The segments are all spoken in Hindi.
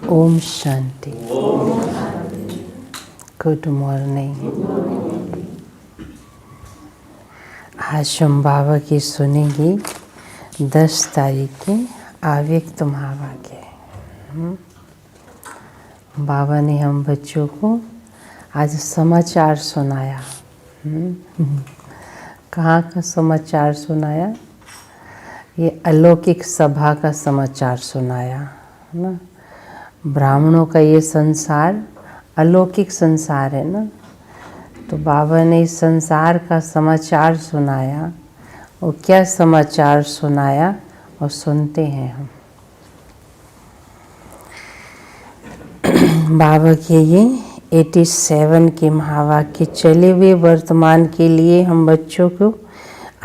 ओम शांति। Good morning. आज हम बाबा की सुनेंगे 10 तारीख के अव्यक्त महावाक्य। बाबा ने हम बच्चों को आज समाचार सुनाया। कहाँ का समाचार सुनाया? ये अलौकिक सभा का समाचार सुनाया है ना। ब्राह्मणों का ये संसार अलौकिक संसार है ना, तो बाबा ने इस संसार का समाचार सुनाया। और क्या समाचार सुनाया और सुनते हैं हम। बाबा के ये 87 के महावाक्य चले हुए वर्तमान के लिए हम बच्चों को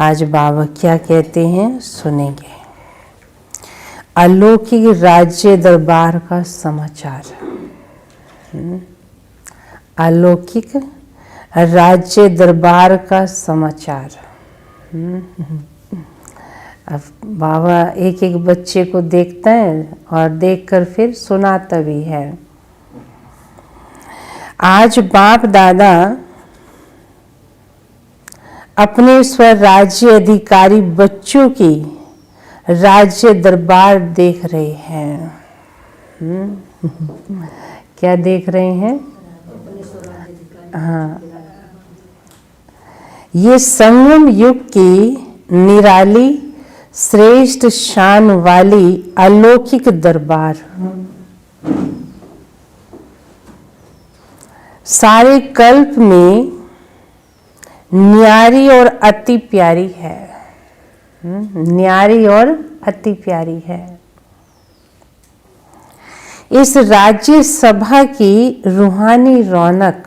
आज बाबा क्या कहते हैं सुनेंगे। अलौकिक राज्य दरबार का समाचार। अलौकिक राज्य दरबार का समाचार। अब बाबा एक एक बच्चे को देखता है और देखकर फिर सुनाता भी है। आज बाप दादा अपने स्वराज्य अधिकारी बच्चों की राज्य दरबार देख रहे हैं। क्या देख रहे हैं? हाँ, ये संगम युग की निराली श्रेष्ठ शान वाली अलौकिक दरबार सारे कल्प में न्यारी और अति प्यारी है। न्यारी और अति प्यारी है। इस राज्य सभा की रूहानी रौनक,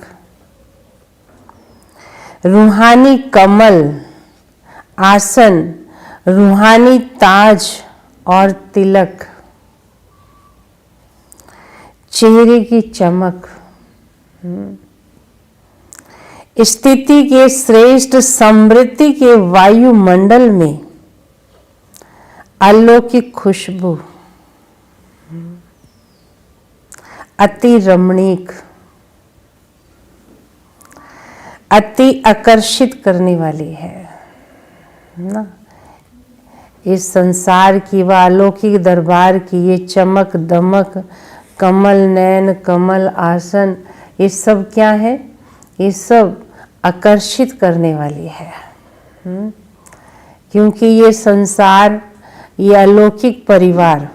रूहानी कमल, आसन, रूहानी ताज और तिलक, चेहरे की चमक, स्थिति के श्रेष्ठ समृद्धि के वायुमंडल में अलौकिक खुशबू, अति रमणीक, अति आकर्षित करने वाली है ना। इस संसार की व अलौकिक दरबार की ये चमक दमक, कमल नयन, कमल आसन, ये सब क्या है? ये सब आकर्षित करने वाली है। क्योंकि ये संसार, ये अलौकिक परिवार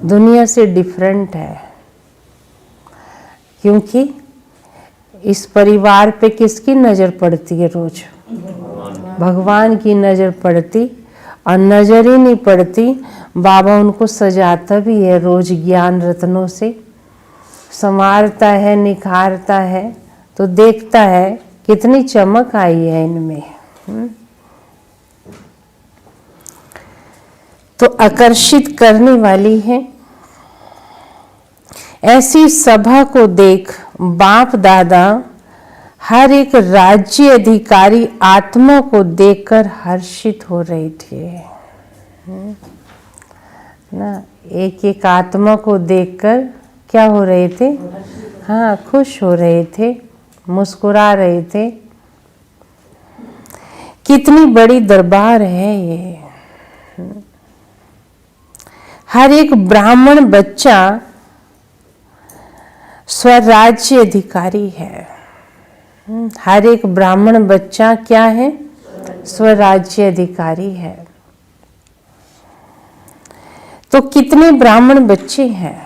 दुनिया से डिफरेंट है। क्योंकि इस परिवार पे किसकी नज़र पड़ती है रोज? भगवान की नज़र पड़ती। और नज़र ही नहीं पड़ती, बाबा उनको सजाता भी है रोज ज्ञान रत्नों से, संवारता है, निखारता है, तो देखता है कितनी चमक आई है इनमें। तो आकर्षित करने वाली है। ऐसी सभा को देख बाप दादा हर एक राज्य अधिकारी आत्मा को देखकर हर्षित हो रहे थे ना। एक एक आत्मा को देखकर क्या हो रहे थे? हाँ, खुश हो रहे थे, मुस्कुरा रहे थे। कितनी बड़ी दरबार है ये। हर एक ब्राह्मण बच्चा स्वराज्य अधिकारी है। हर एक ब्राह्मण बच्चा क्या है? स्वराज्य अधिकारी है। तो कितने ब्राह्मण बच्चे हैं?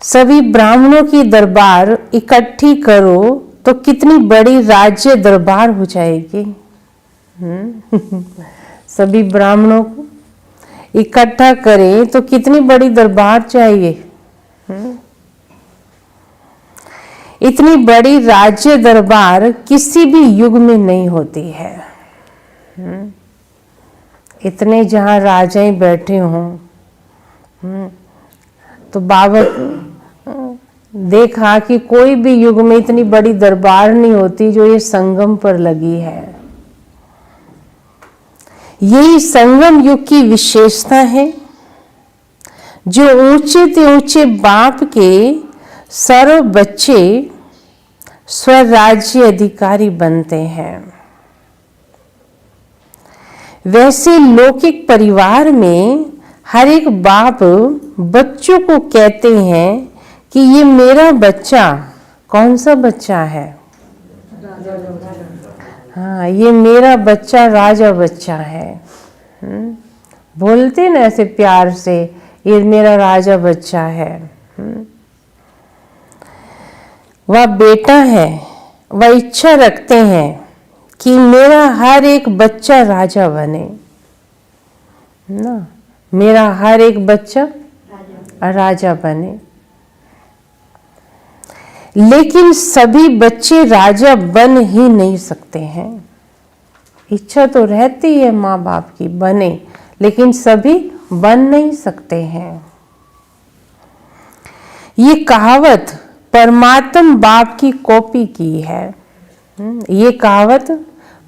सभी ब्राह्मणों की दरबार इकट्ठी करो तो कितनी बड़ी राज्य दरबार हो जाएगी। सभी ब्राह्मणों को इकट्ठा करें तो कितनी बड़ी दरबार चाहिए। इतनी बड़ी राज्य दरबार किसी भी युग में नहीं होती है। इतने जहाँ राजाएं बैठे हों, तो बाबा देखा कि कोई भी युग में इतनी बड़ी दरबार नहीं होती जो ये संगम पर लगी है। यही संगम युग की विशेषता है जो ऊंचे ते ऊंचे बाप के सर्व बच्चे स्वराज्य अधिकारी बनते हैं, वैसे लौकिक परिवार में हर एक बाप बच्चों को कहते हैं कि ये मेरा बच्चा। कौन सा बच्चा है? हाँ, ये मेरा बच्चा राजा बच्चा है। बोलते ना ऐसे प्यार से, ये मेरा राजा बच्चा है। वह बेटा है, वह इच्छा रखते हैं कि मेरा हर एक बच्चा राजा बने ना, मेरा हर एक बच्चा राजा बने। लेकिन सभी बच्चे राजा बन ही नहीं सकते हैं। इच्छा तो रहती है माँ बाप की बने, लेकिन सभी बन नहीं सकते हैं। ये कहावत परमात्म बाप की कॉपी की है। ये कहावत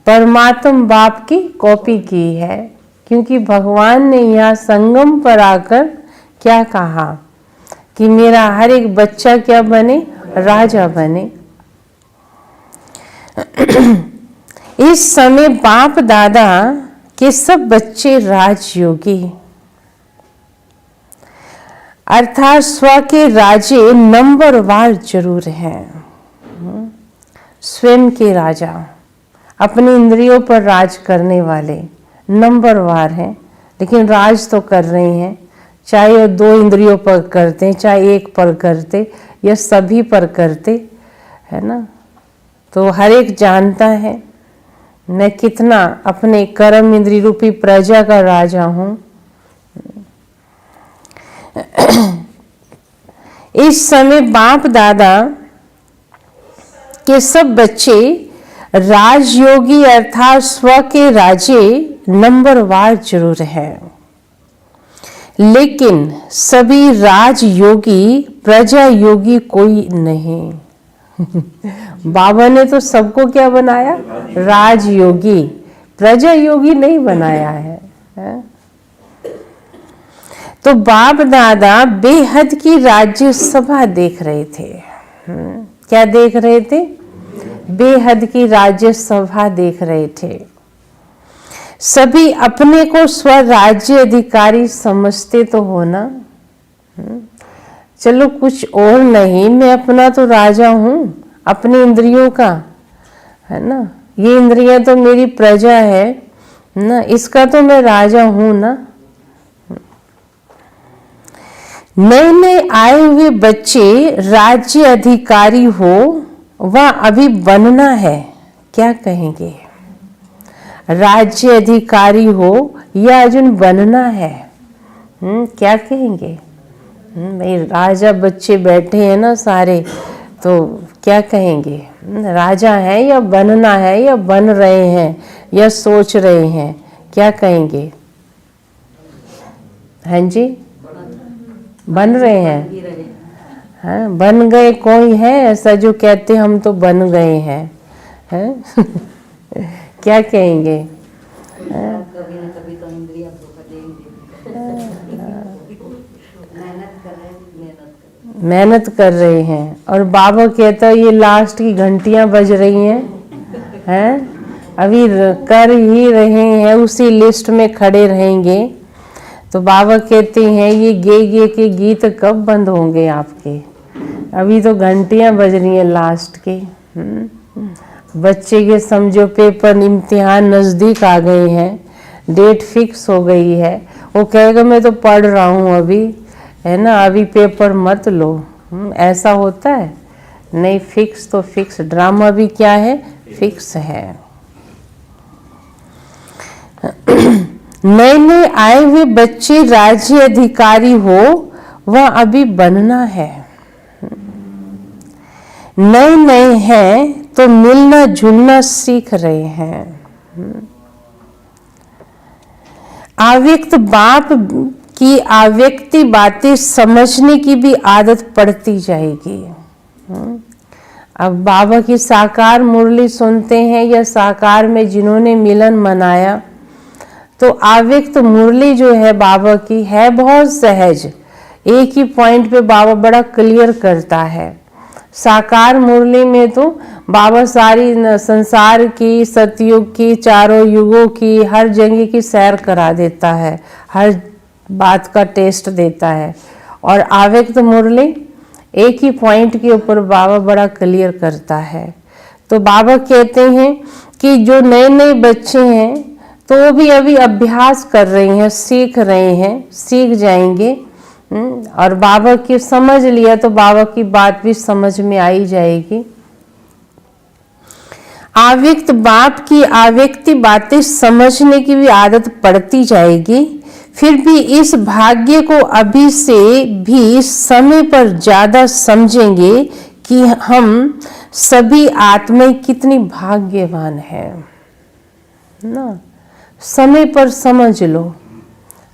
परमात्म बाप की कॉपी की है, क्योंकि भगवान ने यहाँ संगम पर आकर क्या कहा कि मेरा हर एक बच्चा क्या बने? राजा बने। इस समय बाप दादा के सब बच्चे राजयोगी अर्थात स्व के राजे नंबरवार जरूर हैं। स्वयं के राजा, अपनी इंद्रियों पर राज करने वाले नंबरवार हैं, लेकिन राज तो कर रहे हैं, चाहे वो 2 इंद्रियों पर करते, चाहे एक पर करते या सभी पर करते, है ना। तो हर एक जानता है मैं कितना अपने कर्म इंद्रिय रूपी प्रजा का राजा हूं। इस समय बाप दादा के सब बच्चे राजयोगी अर्थात स्व के राजे नंबरवार जरूर हैं, लेकिन सभी राजयोगी प्रजा योगी कोई नहीं। बाबा ने तो सबको क्या बनाया? राजयोगी, प्रजा योगी नहीं बनाया है। तो बाप दादा बेहद की राज्य सभा देख रहे थे। क्या देख रहे थे? बेहद की राज्य सभा देख रहे थे। सभी अपने को स्वराज्य अधिकारी समझते तो हो ना। चलो कुछ और नहीं, मैं अपना तो राजा हूं अपनी इंद्रियों का, है ना। ये इंद्रियां तो मेरी प्रजा है ना, इसका तो मैं राजा हूं ना। नए नए आए हुए बच्चे राज्य अधिकारी हो, वह अभी बनना है। क्या कहेंगे? राज्य अधिकारी हो या अर्जुन बनना है? क्या कहेंगे? भाई राजा बच्चे बैठे हैं ना सारे, तो क्या कहेंगे? राजा है या बनना है या बन रहे हैं या सोच रहे हैं? क्या कहेंगे? हाँ जी, बन रहे हैं। हाँ, बन गए। कोई है ऐसा जो कहते हम तो बन गए हैं? क्या कहेंगे? कभी न कभी तो इंद्रियां धोखा देंगे। मेहनत कर रहे हैं। और बाबा कहता है ये लास्ट की घंटियां बज रही हैं, अभी कर ही रहे हैं, उसी लिस्ट में खड़े रहेंगे। तो बाबा कहते हैं ये गे के गीत कब बंद होंगे आपके? अभी तो घंटियां बज रही हैं लास्ट की। बच्चे के समझो पेपर इम्तिहान नज़दीक आ गए हैं, डेट फिक्स हो गई है, वो कहेगा मैं तो पढ़ रहा हूँ अभी, है ना, अभी पेपर मत लो। ऐसा होता है? नहीं, फिक्स तो फिक्स। ड्रामा भी क्या है? फिक्स है। नए नए आए हुए बच्चे राज्य अधिकारी हो, वह अभी बनना है। नए नए हैं तो मिलना जुलना सीख रहे हैं। अव्यक्त बाप की अव्यक्ति बातें समझने की भी आदत पड़ती जाएगी। अब बाबा की साकार मुरली सुनते हैं या साकार में जिन्होंने मिलन मनाया, तो अव्यक्त मुरली जो है बाबा की है बहुत सहज, एक ही पॉइंट पे बाबा बड़ा क्लियर करता है। साकार मुरली में तो बाबा सारी संसार की, सतयुग की, चारों युगों की, हर जगह की सैर करा देता है, हर बात का टेस्ट देता है। और आव्यक्त मुरली एक ही पॉइंट के ऊपर बाबा बड़ा क्लियर करता है। तो बाबा कहते हैं कि जो नए नए बच्चे हैं तो वो भी अभी अभ्यास कर रहे हैं, सीख रहे हैं, सीख जाएंगे। और बाबा की समझ लिया तो बाबा की बात भी समझ में आई जाएगी। आव्यक्त बाप की आव्यक्ति बातें समझने की भी आदत पड़ती जाएगी। फिर भी इस भाग्य को अभी से भी समय पर ज्यादा समझेंगे कि हम सभी आत्माएं कितनी भाग्यवान हैं ना। समय पर समझ लो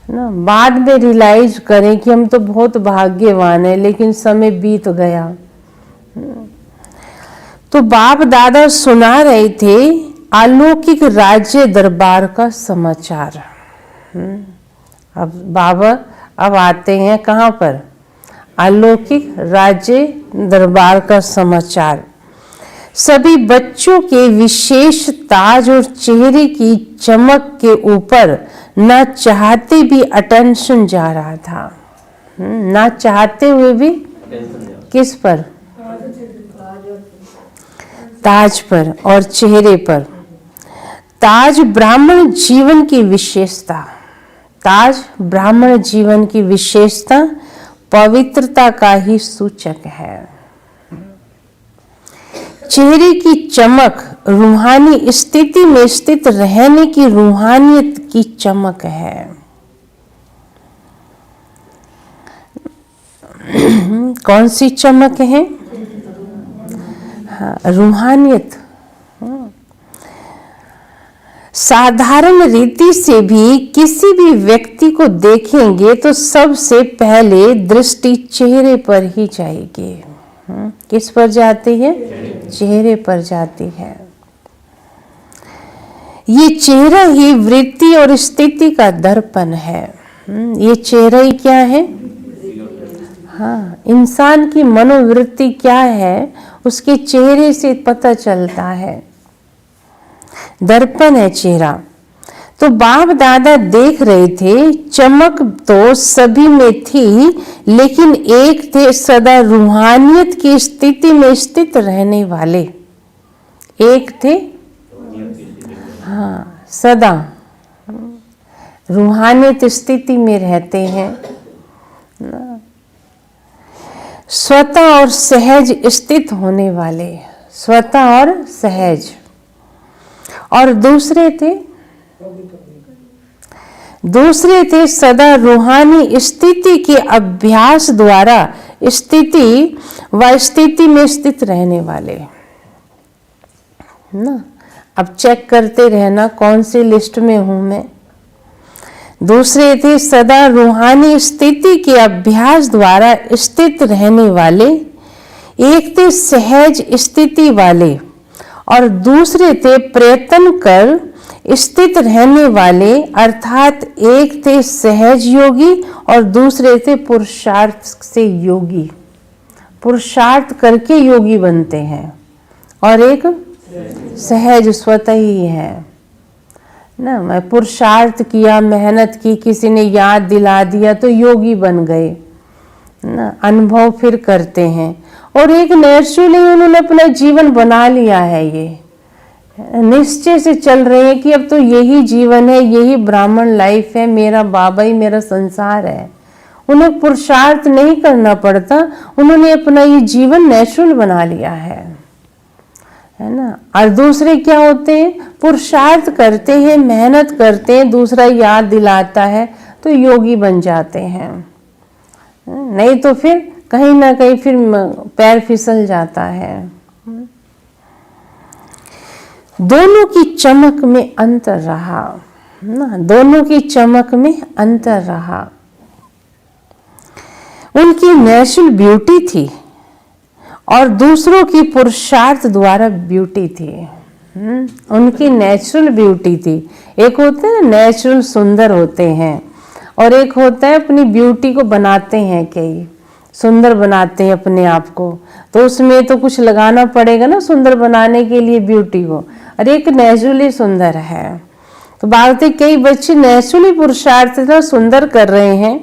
ना, बाद में रियलाइज करें कि हम तो बहुत भाग्यवान हैं, लेकिन समय बीत गया। तो बाप दादा सुना रहे थे अलौकिक राज्य दरबार का समाचार। अब बाबा अब आते हैं कहाँ पर? अलौकिक राज्य दरबार का समाचार। सभी बच्चों के विशेष ताज और चेहरे की चमक के ऊपर न चाहते भी अटेंशन जा रहा था। ना चाहते हुए भी किस पर? ताज पर और चेहरे पर। ताज ब्राह्मण जीवन की विशेषता, ताज ब्राह्मण जीवन की विशेषता पवित्रता का ही सूचक है। चेहरे की चमक रूहानी स्थिति में स्थित रहने की रूहानियत की चमक है। कौन सी चमक है? हाँ, रूहानियत। साधारण रीति से भी किसी भी व्यक्ति को देखेंगे तो सबसे पहले दृष्टि चेहरे पर ही जाएगी। किस पर जाती है? चेहरे पर जाती है। ये चेहरा ही वृत्ति और स्थिति का दर्पण है। ये चेहरा ही क्या है? हाँ, इंसान की मनोवृत्ति क्या है उसके चेहरे से पता चलता है। दर्पण है चेहरा। तो बाप दादा देख रहे थे चमक तो सभी में थी, लेकिन एक थे सदा रूहानियत की स्थिति में स्थित रहने वाले। एक थे हाँ सदा रूहानियत स्थिति में रहते हैं। स्वतः और सहज स्थित होने वाले, स्वतः और सहज। और दूसरे थे सदा रूहानी स्थिति के अभ्यास द्वारा स्थिति व स्थिति में स्थित रहने वाले ना। अब चेक करते रहना कौन सी लिस्ट में हूं मैं। दूसरे थे सदा रूहानी स्थिति के अभ्यास द्वारा स्थित रहने वाले। एक थे सहज स्थिति वाले और दूसरे थे प्रयत्न कर स्थित रहने वाले, अर्थात एक थे सहज योगी और दूसरे थे पुरुषार्थ से योगी। पुरुषार्थ करके योगी बनते हैं और एक सहज स्वतः ही है ना। मैं पुरुषार्थ किया, मेहनत की, किसी ने याद दिला दिया तो योगी बन गए ना। अनुभव फिर करते हैं और एक नेचुरली उन्होंने अपना जीवन बना लिया है। ये निश्चय से चल रहे हैं कि अब तो यही जीवन है, यही ब्राह्मण लाइफ है, मेरा बाबा ही मेरा संसार है। उन्हें पुरुषार्थ नहीं करना पड़ता, उन्होंने अपना ये जीवन नेचुरल बना लिया है ना। और दूसरे क्या होते हैं? पुरुषार्थ करते हैं, मेहनत करते हैं, दूसरा याद दिलाता है तो योगी बन जाते हैं। नहीं तो फिर कहीं ना कहीं फिर पैर फिसल जाता है। दोनों की चमक में अंतर रहा ना, दोनों की चमक में अंतर रहा। उनकी नेचुरल ब्यूटी थी और दूसरों की पुरुषार्थ द्वारा ब्यूटी थी। उनकी नेचुरल ब्यूटी थी। एक होते हैं नेचुरल सुंदर होते हैं और एक होता है अपनी ब्यूटी को बनाते हैं, कई सुंदर बनाते हैं अपने आप को, तो उसमें तो कुछ लगाना पड़ेगा ना सुंदर बनाने के लिए ब्यूटी को, और एक नेचुरली सुंदर है। तो बात है कई बच्चे नेचुरली पुरुषार्थ इतना सुंदर कर रहे हैं,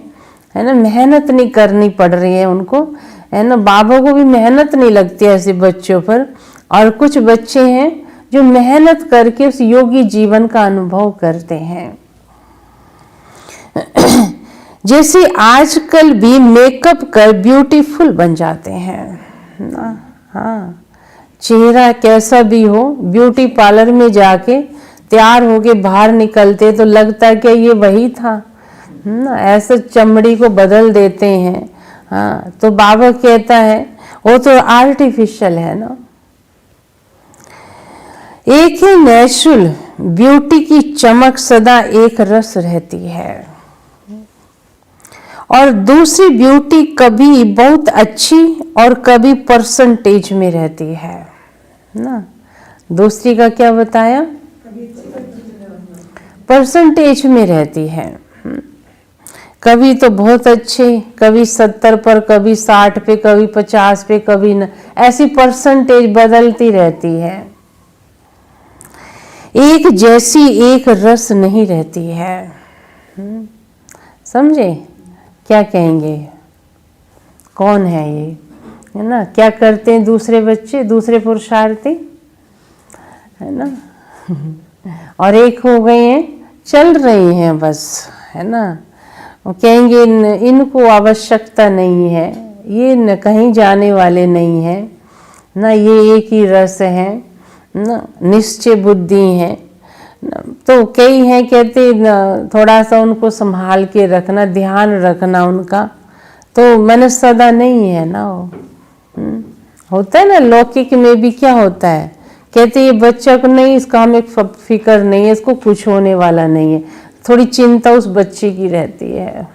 है ना, मेहनत नहीं करनी पड़ रही है उनको, है ना, बाबा को भी मेहनत नहीं लगती ऐसे बच्चों पर। और कुछ बच्चे हैं जो मेहनत करके उस योगी जीवन का अनुभव करते हैं। जैसे आजकल भी मेकअप कर ब्यूटीफुल बन जाते हैं ना, हाँ, चेहरा कैसा भी हो, ब्यूटी पार्लर में जाके तैयार होके बाहर निकलते तो लगता है कि ये वही था ना, ऐसे चमड़ी को बदल देते हैं। हाँ, तो बाबा कहता है वो तो आर्टिफिशियल है ना। एक ही नेचुरल ब्यूटी की चमक सदा एक रस रहती है, और दूसरी ब्यूटी कभी बहुत अच्छी और कभी परसेंटेज में रहती है ना। दूसरी का क्या बताया, परसेंटेज में रहती है, कभी तो बहुत अच्छे, कभी 70 पर, कभी 60 पे, कभी 50 पे, कभी न, ऐसी परसेंटेज बदलती रहती है। एक जैसी एक रस नहीं रहती है। समझे क्या कहेंगे, कौन है ये, है ना, क्या करते हैं दूसरे बच्चे, दूसरे पुरुषार्थी, है ना, और एक हो गए हैं, चल रही हैं बस, है ना, वो कहेंगे इनको आवश्यकता नहीं है, ये न कहीं जाने वाले नहीं है ना, ये एक ही रस है ना, निश्चय बुद्धि है ना। तो कई हैं कहते थोड़ा सा उनको संभाल के रखना, ध्यान रखना उनका, तो मैंने सदा नहीं है ना वो। होता है ना लौकिक में भी क्या होता है, कहते ये बच्चा को नहीं, इसका हमें फिक्र नहीं है, इसको कुछ होने वाला नहीं है, थोड़ी चिंता उस बच्चे की रहती है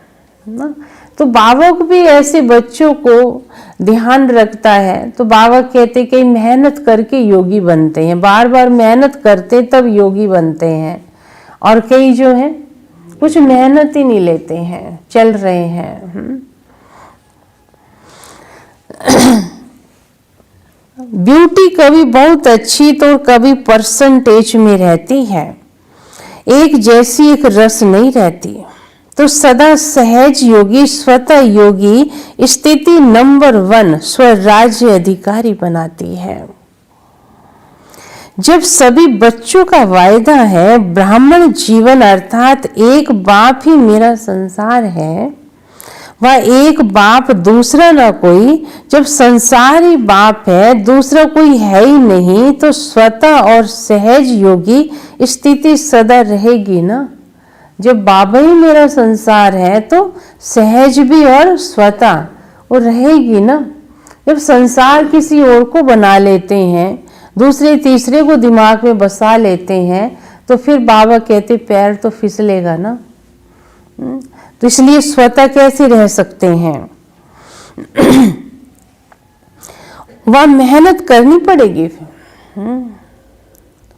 ना। तो बाबा को भी ऐसे बच्चों को ध्यान रखता है। तो बाबा कहते कि मेहनत करके योगी बनते हैं, बार बार मेहनत करते तब योगी बनते हैं, और कई जो हैं कुछ मेहनत ही नहीं लेते हैं, चल रहे हैं। ब्यूटी कभी बहुत अच्छी तो कभी परसेंटेज में रहती है, एक जैसी एक रस नहीं रहती। तो सदा सहज योगी, स्वतः योगी स्थिति नंबर 1 स्वराज्य अधिकारी बनाती है। जब सभी बच्चों का वायदा है ब्राह्मण जीवन अर्थात एक बाप ही मेरा संसार है, वह एक बाप दूसरा ना कोई, जब संसारी बाप है दूसरा कोई है ही नहीं, तो स्वतः और सहज योगी स्थिति सदा रहेगी ना। जब बाबा ही मेरा संसार है तो सहज भी और स्वतः वो रहेगी ना। जब संसार किसी और को बना लेते हैं, दूसरे तीसरे को दिमाग में बसा लेते हैं, तो फिर बाबा कहते पैर तो फिसलेगा ना। तो इसलिए स्वतः कैसे रह सकते हैं, वह मेहनत करनी पड़ेगी।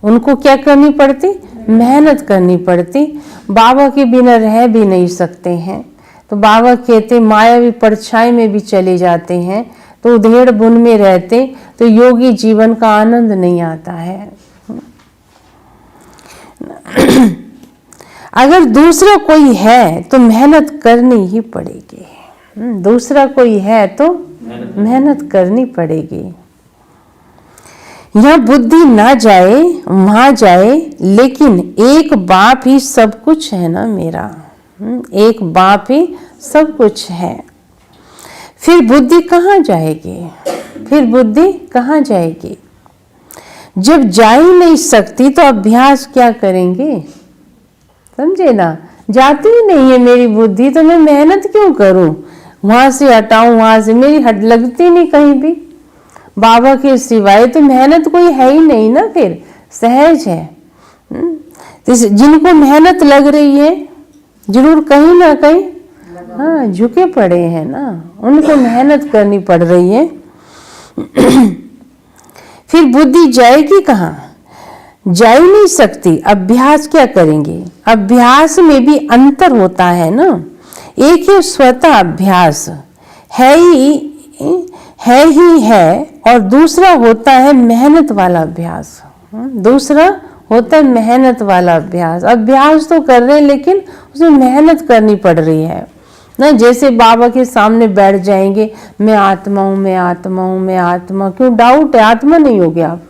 उनको क्या करनी पड़ती, मेहनत करनी पड़ती। बाबा के बिना रह भी नहीं सकते हैं। तो बाबा कहते मायावी परछाई में भी चले जाते हैं, तो उधेड़ बुन में रहते तो योगी जीवन का आनंद नहीं आता है। अगर दूसरा कोई है तो मेहनत करनी ही पड़ेगी। दूसरा कोई है तो मेहनत करनी पड़ेगी। यहाँ बुद्धि ना जाए वहां जाए, लेकिन एक बाप ही सब कुछ है ना मेरा। एक बाप ही सब कुछ है। फिर बुद्धि कहाँ जाएगी, फिर बुद्धि कहाँ जाएगी। जब जा ही नहीं सकती तो अभ्यास क्या करेंगे, समझे ना। जाती ही नहीं है मेरी बुद्धि, तो मैं मेहनत क्यों करूं, वहां से हटाऊं, वहां से मेरी हट लगती नहीं कहीं भी। बाबा के सिवाय तो मेहनत कोई है ही नहीं ना, फिर सहज है। जिनको मेहनत लग रही है जरूर कहीं ना कहीं हाँ झुके पड़े हैं ना, उनको मेहनत करनी पड़ रही है। फिर बुद्धि जाएगी कहाँ, जा ही नहीं सकती। अभ्यास क्या करेंगे, अभ्यास में भी अंतर होता है ना। एक है स्वतः अभ्यास, है ही है, और दूसरा होता है मेहनत वाला अभ्यास। दूसरा होता है मेहनत वाला अभ्यास। अभ्यास तो कर रहे हैं लेकिन उसमें मेहनत करनी पड़ रही है ना। जैसे बाबा के सामने बैठ जाएंगे, मैं आत्मा हूँ, मैं आत्मा हूँ, मैं आत्मा, क्यों डाउट है? आत्मा नहीं हो गया आप,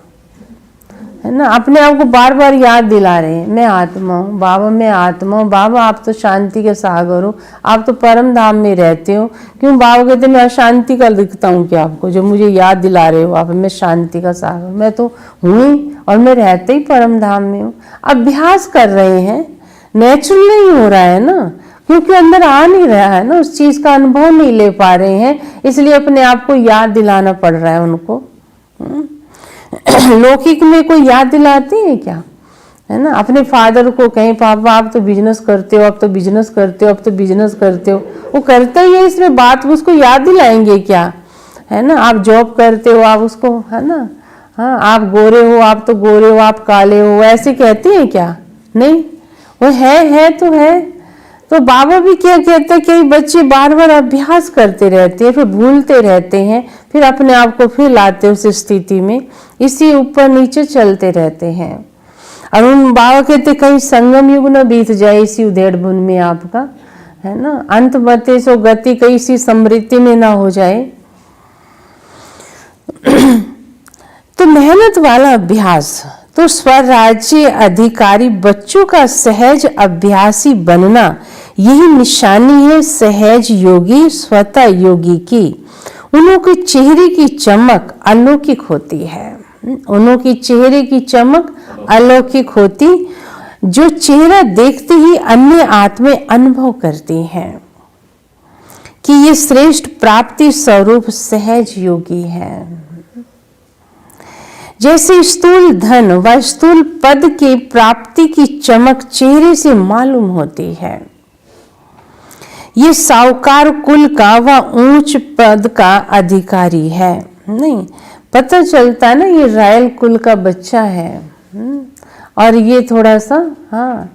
है ना। अपने आप को बार बार याद दिला रहे हैं, मैं आत्मा हूँ बाबा, मैं आत्मा हूँ बाबा। आप तो शांति के सागर हो, आप तो परम धाम में रहते हो। क्यों बाबा कहते मैं अशांति का दिखता हूँ क्या आपको, जो मुझे याद दिला रहे हो आप? मैं शांति का सागर, मैं तो हूँ ही, और मैं रहते ही परम धाम में हूँ। अभ्यास कर रहे हैं, नेचुरल नहीं हो रहा है ना, क्योंकि अंदर आ नहीं रहा है ना, उस चीज का अनुभव नहीं ले पा रहे हैं, इसलिए अपने आप को याद दिलाना पड़ रहा है उनको। लौकिक में कोई याद दिलाते हैं क्या, है ना। अपने फादर को कहें पापा आप तो बिजनेस करते हो, आप तो बिजनेस करते हो, आप तो बिजनेस करते हो, वो करता ही है, इसमें बात उसको याद दिलाएंगे क्या, है ना। आप जॉब करते हो, आप उसको, है ना, हाँ आप गोरे हो, आप तो गोरे हो, आप काले हो, ऐसे कहते हैं क्या? नहीं, वो है तो है। तो बाबा भी क्या कहते हैं, कई बच्चे बार बार अभ्यास करते रहते हैं, फिर भूलते रहते हैं, फिर अपने आप को फिर लाते उस स्थिति में, इसी ऊपर नीचे चलते रहते हैं। और उन बाबा कहते कहीं संगम युग न बीत जाए इसी उधेड़ बुन में आपका, है ना। अंत बते सो गति कहीं इसी समृद्धि में ना हो जाए। तो मेहनत वाला अभ्यास, तो स्वराज्य अधिकारी बच्चों का सहज अभ्यासी बनना, यही निशानी है सहज योगी स्वतः योगी की। उन्हों के चेहरे की चमक अलौकिक होती है, उन्हों की चेहरे की चमक अलौकिक होती, जो चेहरा देखते ही अन्य आत्में अनुभव करती हैं कि ये श्रेष्ठ प्राप्ति स्वरूप सहज योगी है। जैसे स्थूल धन व स्थूल पद की प्राप्ति की चमक चेहरे से मालूम होती है, ये साहूकार कुल का व ऊंच पद का अधिकारी है। नहीं पता चलता ना ये रॉयल कुल का बच्चा है, और ये थोड़ा सा, हाँ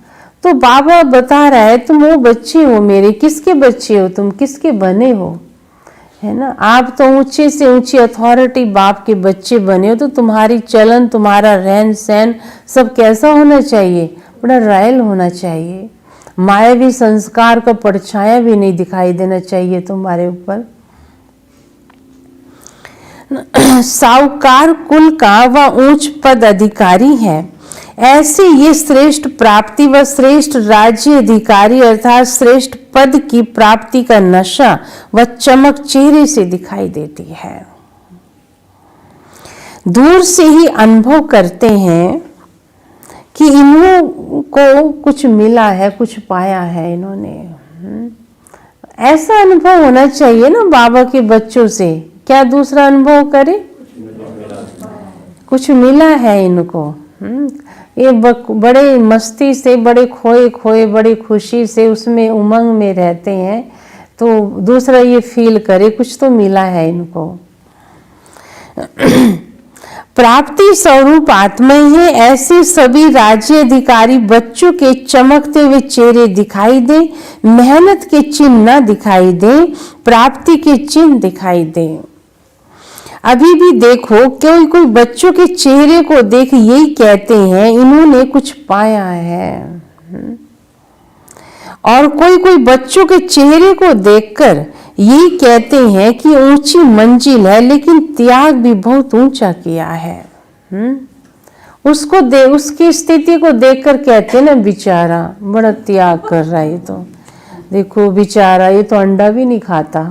तो बाबा बता रहा है तुम वो बच्चे हो मेरे, किसके बच्चे हो तुम, किसके बने हो, है ना। आप तो ऊंचे से ऊंची अथॉरिटी बाप के बच्चे बने हो, तो तुम्हारी चलन, तुम्हारा रहन सहन सब कैसा होना चाहिए, बड़ा रॉयल होना चाहिए। मायावी संस्कार का परछाया भी नहीं दिखाई देना चाहिए तुम्हारे ऊपर। साहूकार कुल का व उच्च पद अधिकारी है, ऐसे ये श्रेष्ठ प्राप्ति व श्रेष्ठ राज्य अधिकारी अर्थात श्रेष्ठ पद की प्राप्ति का नशा व चमक चेहरे से दिखाई देती है। दूर से ही अनुभव करते हैं कि इन्हों को कुछ मिला है, कुछ पाया है इन्होंने। ऐसा अनुभव होना चाहिए ना बाबा के बच्चों से, क्या दूसरा अनुभव करे, कुछ मिला है इनको। ये बड़े मस्ती से, बड़े खोए खोए, बड़ी खुशी से उसमें उमंग में रहते हैं, तो दूसरा ये फील करे कुछ तो मिला है इनको। प्राप्ति स्वरूप आत्मा ही है, ऐसे सभी राज्य अधिकारी बच्चों के चमकते हुए चेहरे दिखाई दे, मेहनत के चिन्ह न दिखाई दे, प्राप्ति के चिन्ह दिखाई दे। अभी भी देखो कोई कोई बच्चों के चेहरे को देख यही कहते हैं इन्होंने कुछ पाया है, और कोई कोई बच्चों के चेहरे को देखकर यही कहते हैं कि ऊंची मंजिल है, लेकिन त्याग भी बहुत ऊंचा किया है। उसकी स्थिति को देखकर कहते हैं ना बेचारा बड़ा त्याग कर रहा है, ये तो देखो बेचारा ये तो अंडा भी नहीं खाता।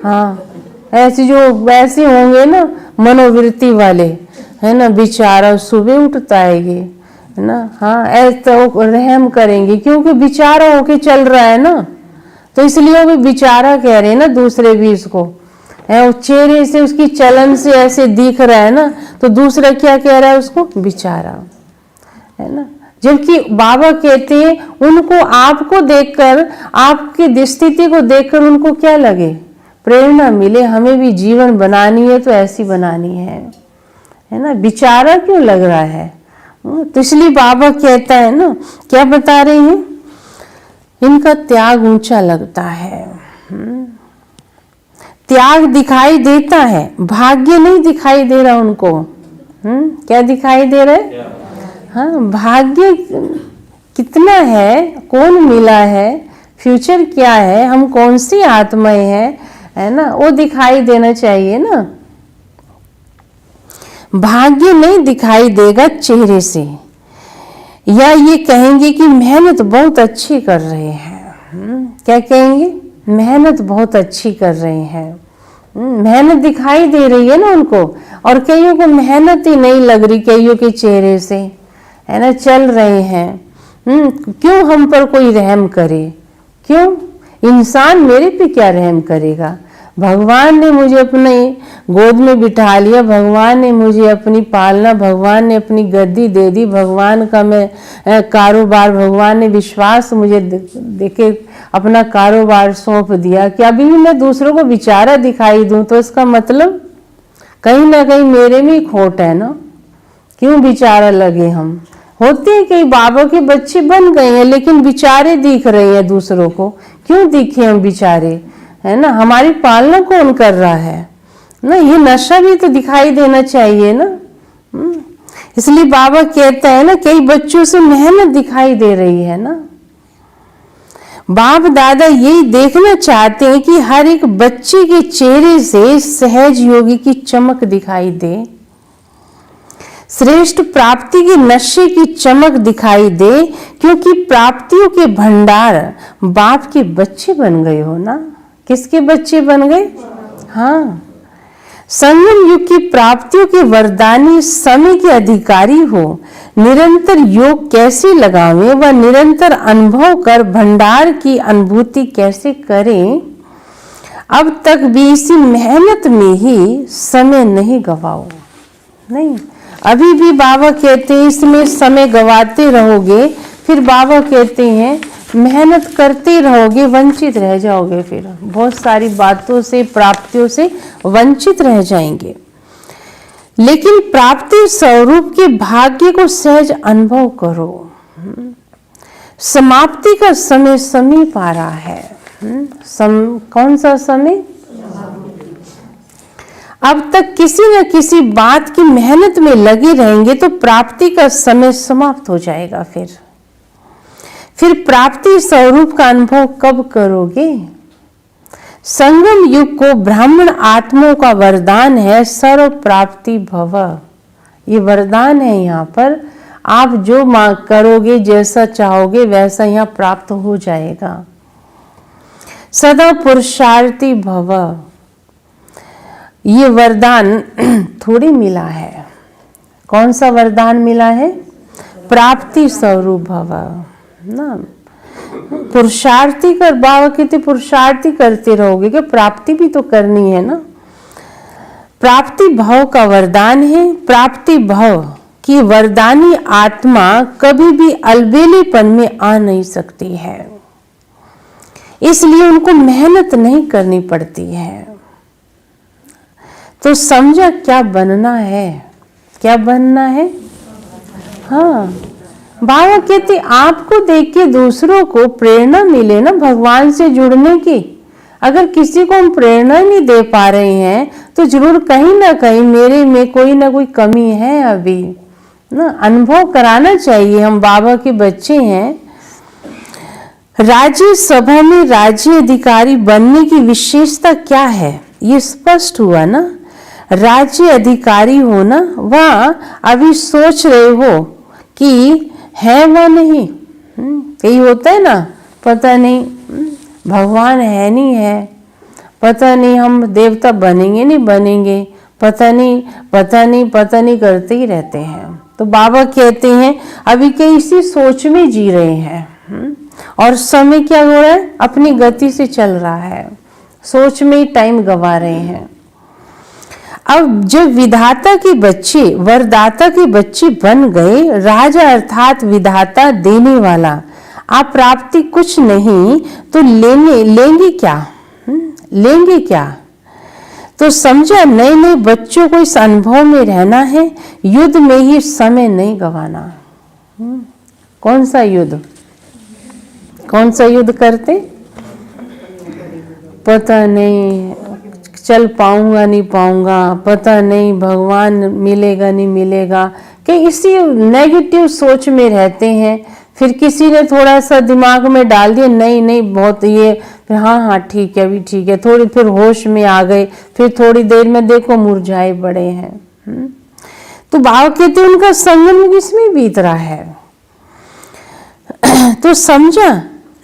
हाँ ऐसे जो वैसे होंगे ना मनोवृत्ति वाले, है ना, बेचारा सुबह उठता है ये, है ना, हाँ ऐसा रहम करेंगे क्योंकि बेचारा होके चल रहा है ना, तो इसलिए वो बेचारा कह रहे हैं ना दूसरे भी इसको, है वो चेहरे से उसकी चलन से ऐसे दिख रहा है ना, तो दूसरा क्या कह रहा है उसको, बेचारा, है ना। जबकि बाबा कहते हैं उनको आपको देखकर, आपकी स्थिति को देखकर उनको क्या लगे, प्रेरणा मिले, हमें भी जीवन बनानी है तो ऐसी बनानी है ना, बेचारा क्यों लग रहा है। तो इसलिए बाबा कहता है ना, क्या बता रहे हैं, इनका त्याग ऊंचा लगता है। त्याग दिखाई देता है, भाग्य नहीं दिखाई दे रहा उनको। क्या दिखाई दे रहा है? हाँ, भाग्य कितना है, कौन मिला है, फ्यूचर क्या है, हम कौन सी आत्माएं हैं, है ना, वो दिखाई देना चाहिए ना। भाग्य नहीं दिखाई देगा चेहरे से, या ये कहेंगे कि मेहनत बहुत अच्छी कर रहे हैं। क्या कहेंगे? मेहनत बहुत अच्छी कर रहे हैं। मेहनत दिखाई दे रही है ना उनको, और कईयों को मेहनत ही नहीं लग रही, कईयों के चेहरे से, है ना, चल रहे हैं। क्यों हम पर कोई रहम करे? क्यों? इंसान मेरे पे क्या रहम करेगा? भगवान ने मुझे अपने गोद में बिठा लिया, भगवान ने मुझे अपनी पालना, भगवान ने अपनी गद्दी दे दी, भगवान का मैं कारोबार, भगवान ने विश्वास मुझे देके अपना कारोबार सौंप दिया कि अभी भी मैं दूसरों को बेचारा दिखाई दूं, तो इसका मतलब कहीं ना कहीं मेरे में खोट है ना। क्यों बेचारा लगे हम? होते हैं कई बाबा के बच्चे बन गए हैं, लेकिन बेचारे दिख रहे हैं दूसरों को। क्यों दिखे हम बेचारे, है ना? हमारी पालना कौन कर रहा है ना? ये नशा भी तो दिखाई देना चाहिए ना। इसलिए बाबा कहता है ना, कई बच्चों से मेहनत दिखाई दे रही है ना। बाप दादा यही देखना चाहते हैं कि हर एक बच्चे के चेहरे से सहज योगी की चमक दिखाई दे, श्रेष्ठ प्राप्ति की नशे की चमक दिखाई दे, क्योंकि प्राप्तियों के भंडार बाप के बच्चे बन गए हो ना। किसके बच्चे बन गए? हाँ, संगम युग की प्राप्तियों के वरदानी समय के अधिकारी हो। निरंतर योग कैसे लगावें व निरंतर अनुभव कर भंडार की अनुभूति कैसे करें। अब तक भी इसी मेहनत में ही समय नहीं गवाओ। नहीं, अभी भी बाबा कहते हैं इसमें समय गवाते रहोगे, फिर बाबा कहते हैं मेहनत करते रहोगे, वंचित रह जाओगे, फिर बहुत सारी बातों से, प्राप्तियों से वंचित रह जाएंगे। लेकिन प्राप्ति स्वरूप के भाग्य को सहज अनुभव करो। समाप्ति का समय समीप आ रहा है। कौन सा समय? अब तक किसी न किसी बात की मेहनत में लगे रहेंगे तो प्राप्ति का समय समाप्त हो जाएगा। फिर प्राप्ति स्वरूप का अनुभव कब करोगे? संगम युग को ब्राह्मण आत्माओं का वरदान है, सर्व प्राप्ति भव। ये वरदान है यहाँ पर। आप जो मांग करोगे, जैसा चाहोगे वैसा यहाँ प्राप्त हो जाएगा। सदा पुरुषार्थी भव, ये वरदान थोड़ी मिला है। कौन सा वरदान मिला है? प्राप्ति स्वरूप भव ना। पुरुषार्थी कर, बाबा कहते पुरुषार्थी करते रहोगे, कि प्राप्ति भी तो करनी है ना। प्राप्ति भाव का वरदान है। प्राप्ति भाव की वरदानी आत्मा कभी भी अलबेलेपन में आ नहीं सकती है, इसलिए उनको मेहनत नहीं करनी पड़ती है। तो समझा क्या बनना है? क्या बनना है? हाँ, बाबा कहते आपको देख के दूसरों को प्रेरणा मिले ना भगवान से जुड़ने की। अगर किसी को हम प्रेरणा नहीं दे पा रहे हैं तो जरूर कहीं ना कहीं मेरे में कोई ना कोई कमी है अभी ना। अनुभव कराना चाहिए, हम बाबा के बच्चे हैं। राज्य सभा में राज्य अधिकारी बनने की विशेषता क्या है? ये स्पष्ट हुआ ना। राज्य अधिकारी होना, वह अभी सोच रहे हो कि है व नहीं। यही होता है ना, पता नहीं भगवान है नहीं है, पता नहीं हम देवता बनेंगे नहीं बनेंगे, पता नहीं करते ही रहते हैं। तो बाबा कहते हैं अभी कहीं इसी सोच में जी रहे हैं, और समय क्या हो रहा है? अपनी गति से चल रहा है, सोच में ही टाइम गवा रहे हैं। अब जब विधाता के बच्चे वरदाता के बच्चे बन गए, राजा अर्थात विधाता देने वाला, आप प्राप्ति कुछ नहीं तो लेंगे क्या? तो समझा, नए नए बच्चों को इस अनुभव में रहना है, युद्ध में ही समय नहीं गवाना। कौन सा युद्ध? कौन सा युद्ध करते? पता नहीं चल पाऊंगा नहीं पाऊंगा, पता नहीं भगवान मिलेगा नहीं मिलेगा, कि इसी नेगेटिव सोच में रहते हैं। फिर किसी ने थोड़ा सा दिमाग में डाल दिया, नहीं नहीं बहुत ये, फिर हाँ हाँ ठीक है अभी ठीक है, थोड़ी फिर होश में आ गए, फिर थोड़ी देर में देखो मुरझाए पड़े हैं। तो बाबा कहते उनका संगम इसमें बीत रहा है। तो समझा,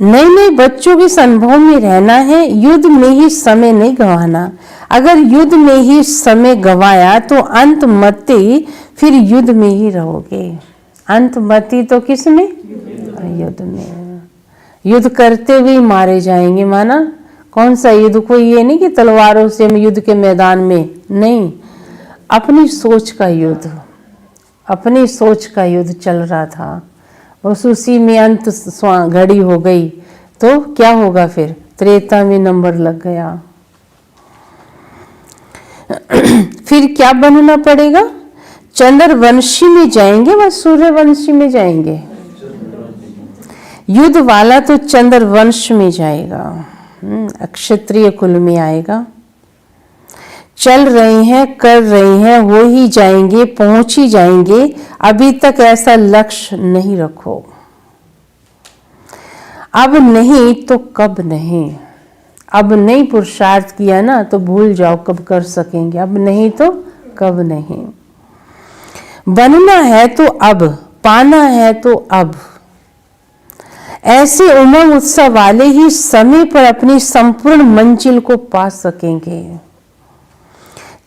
नए नए बच्चों के इस अनुभव में रहना है, युद्ध में ही समय नहीं गंवाना। अगर युद्ध में ही समय गंवाया तो अंतमति फिर युद्ध में ही रहोगे। अंतमति तो किस में? युद्ध में। युद्ध करते हुए मारे जाएंगे। माना कौन सा युद्ध? कोई ये नहीं कि तलवारों से हम युद्ध के मैदान में, नहीं, अपनी सोच का युद्ध, अपनी सोच का युद्ध चल रहा था। बस उसी में अंत घड़ी हो गई तो क्या होगा? फिर त्रेता में नंबर लग गया। फिर क्या बनना पड़ेगा? चंद्रवंशी में जाएंगे व सूर्यवंशी में जाएंगे? युद्ध वाला तो चंद्रवंश में जाएगा, क्षत्रिय कुल में आएगा। चल रहे हैं, कर रहे हैं, हो ही जाएंगे, पहुंच ही जाएंगे। अभी तक ऐसा लक्ष्य नहीं रखो। अब नहीं तो कब नहीं। अब नहीं पुरुषार्थ किया ना तो भूल जाओ कब कर सकेंगे। अब नहीं तो कब नहीं। बनना है तो अब, पाना है तो अब। ऐसे उमंग उत्सव वाले ही समय पर अपनी संपूर्ण मंजिल को पा सकेंगे।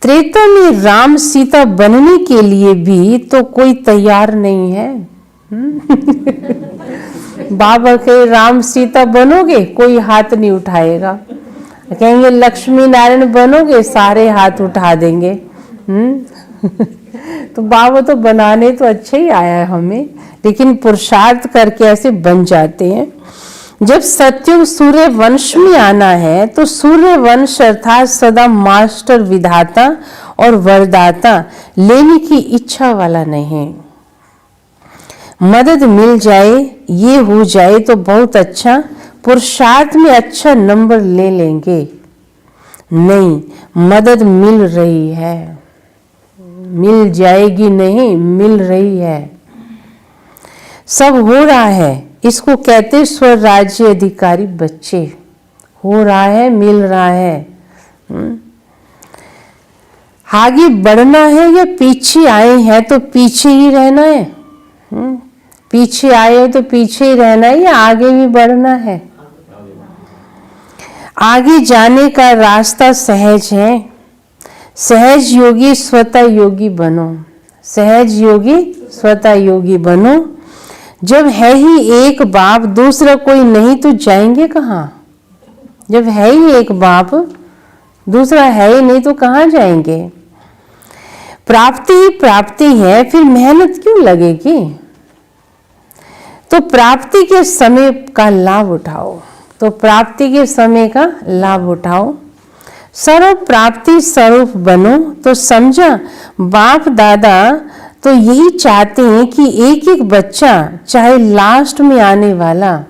त्रेता में राम सीता बनने के लिए भी तो कोई तैयार नहीं है। बाबा के राम सीता बनोगे, कोई हाथ नहीं उठाएगा। कहेंगे लक्ष्मी नारायण बनोगे, सारे हाथ उठा देंगे। तो बाबा तो बनाने तो अच्छे ही आया है हमें, लेकिन पुरुषार्थ करके ऐसे बन जाते हैं। जब सत्युग सूर्य वंश में आना है तो सूर्य वंश अर्थात सदा मास्टर विधाता और वरदाता लेने की इच्छा वाला नहीं। मदद मिल जाए, ये हो जाए तो बहुत अच्छा, पुरुषार्थ में अच्छा नंबर ले लेंगे। नहीं, मदद मिल रही है, मिल जाएगी नहीं, मिल रही है, सब हो रहा है। इसको कहते स्वर राज्य अधिकारी बच्चे। हो रहा है, मिल रहा है। आगे बढ़ना है या पीछे आए हैं तो पीछे ही रहना है? पीछे आए हो तो पीछे ही रहना है या आगे भी बढ़ना है? आगे जाने का रास्ता सहज है। सहज योगी स्वतः योगी बनो। सहज योगी स्वतः योगी बनो। जब है ही एक बाप, दूसरा कोई नहीं तो जाएंगे कहाँ? जब है ही एक बाप, दूसरा है ही नहीं तो कहाँ जाएंगे? प्राप्ति ही प्राप्ति है, फिर मेहनत क्यों लगेगी? तो प्राप्ति के समय का लाभ उठाओ। तो प्राप्ति के समय का लाभ उठाओ। सर्व प्राप्ति स्वरूप बनो। तो समझा, बाप दादा तो यही चाहते हैं कि एक एक बच्चा, चाहे लास्ट में आने वाला,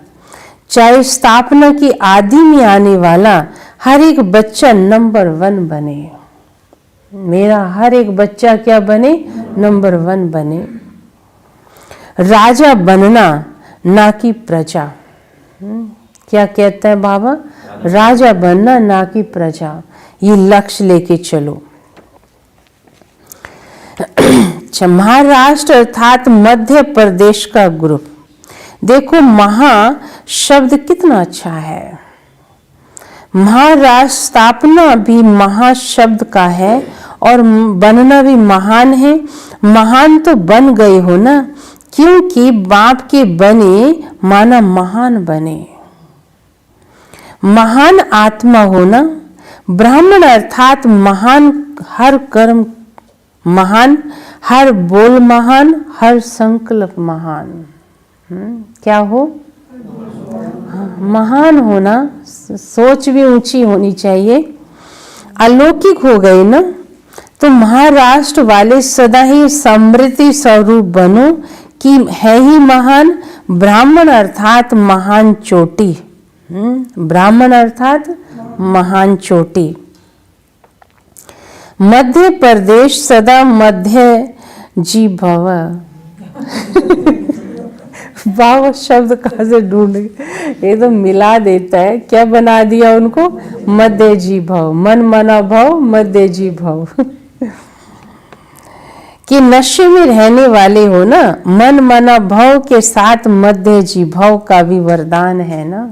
चाहे स्थापना की आदि में आने वाला, हर एक बच्चा नंबर 1 बने। मेरा हर एक बच्चा क्या बने? नंबर 1 बने। राजा बनना ना कि प्रजा। क्या कहता है बाबा? राजा बनना ना कि प्रजा। ये लक्ष्य लेके चलो। महाराष्ट्र अर्थात मध्य प्रदेश का ग्रुप। देखो महा शब्द कितना अच्छा है। महाराष्ट्र स्थापना भी महा शब्द का है और बनना भी महान है। महान तो बन गए हो ना, क्योंकि बाप के बने माना महान बने। महान आत्मा होना, ब्राह्मण अर्थात महान, हर कर्म महान, हर बोल महान, हर संकल्प महान। क्या हो? महान होना। सोच भी ऊंची होनी चाहिए। अलौकिक हो गए ना, तो महाराष्ट्र वाले सदा ही समृद्धि स्वरूप बनो, कि है ही महान ब्राह्मण अर्थात महान चोटी। ब्राह्मण अर्थात महान चोटी। मध्य प्रदेश सदा मध्य जी भव। भाव शब्द कहाँ से ढूंढ, ये तो मिला देता है। क्या बना दिया उनको? मध्य जी भव, मन मना भव मध्य जी भव। कि नशे में रहने वाले हो ना, मन मना भव के साथ मध्य जी भव का भी वरदान है ना।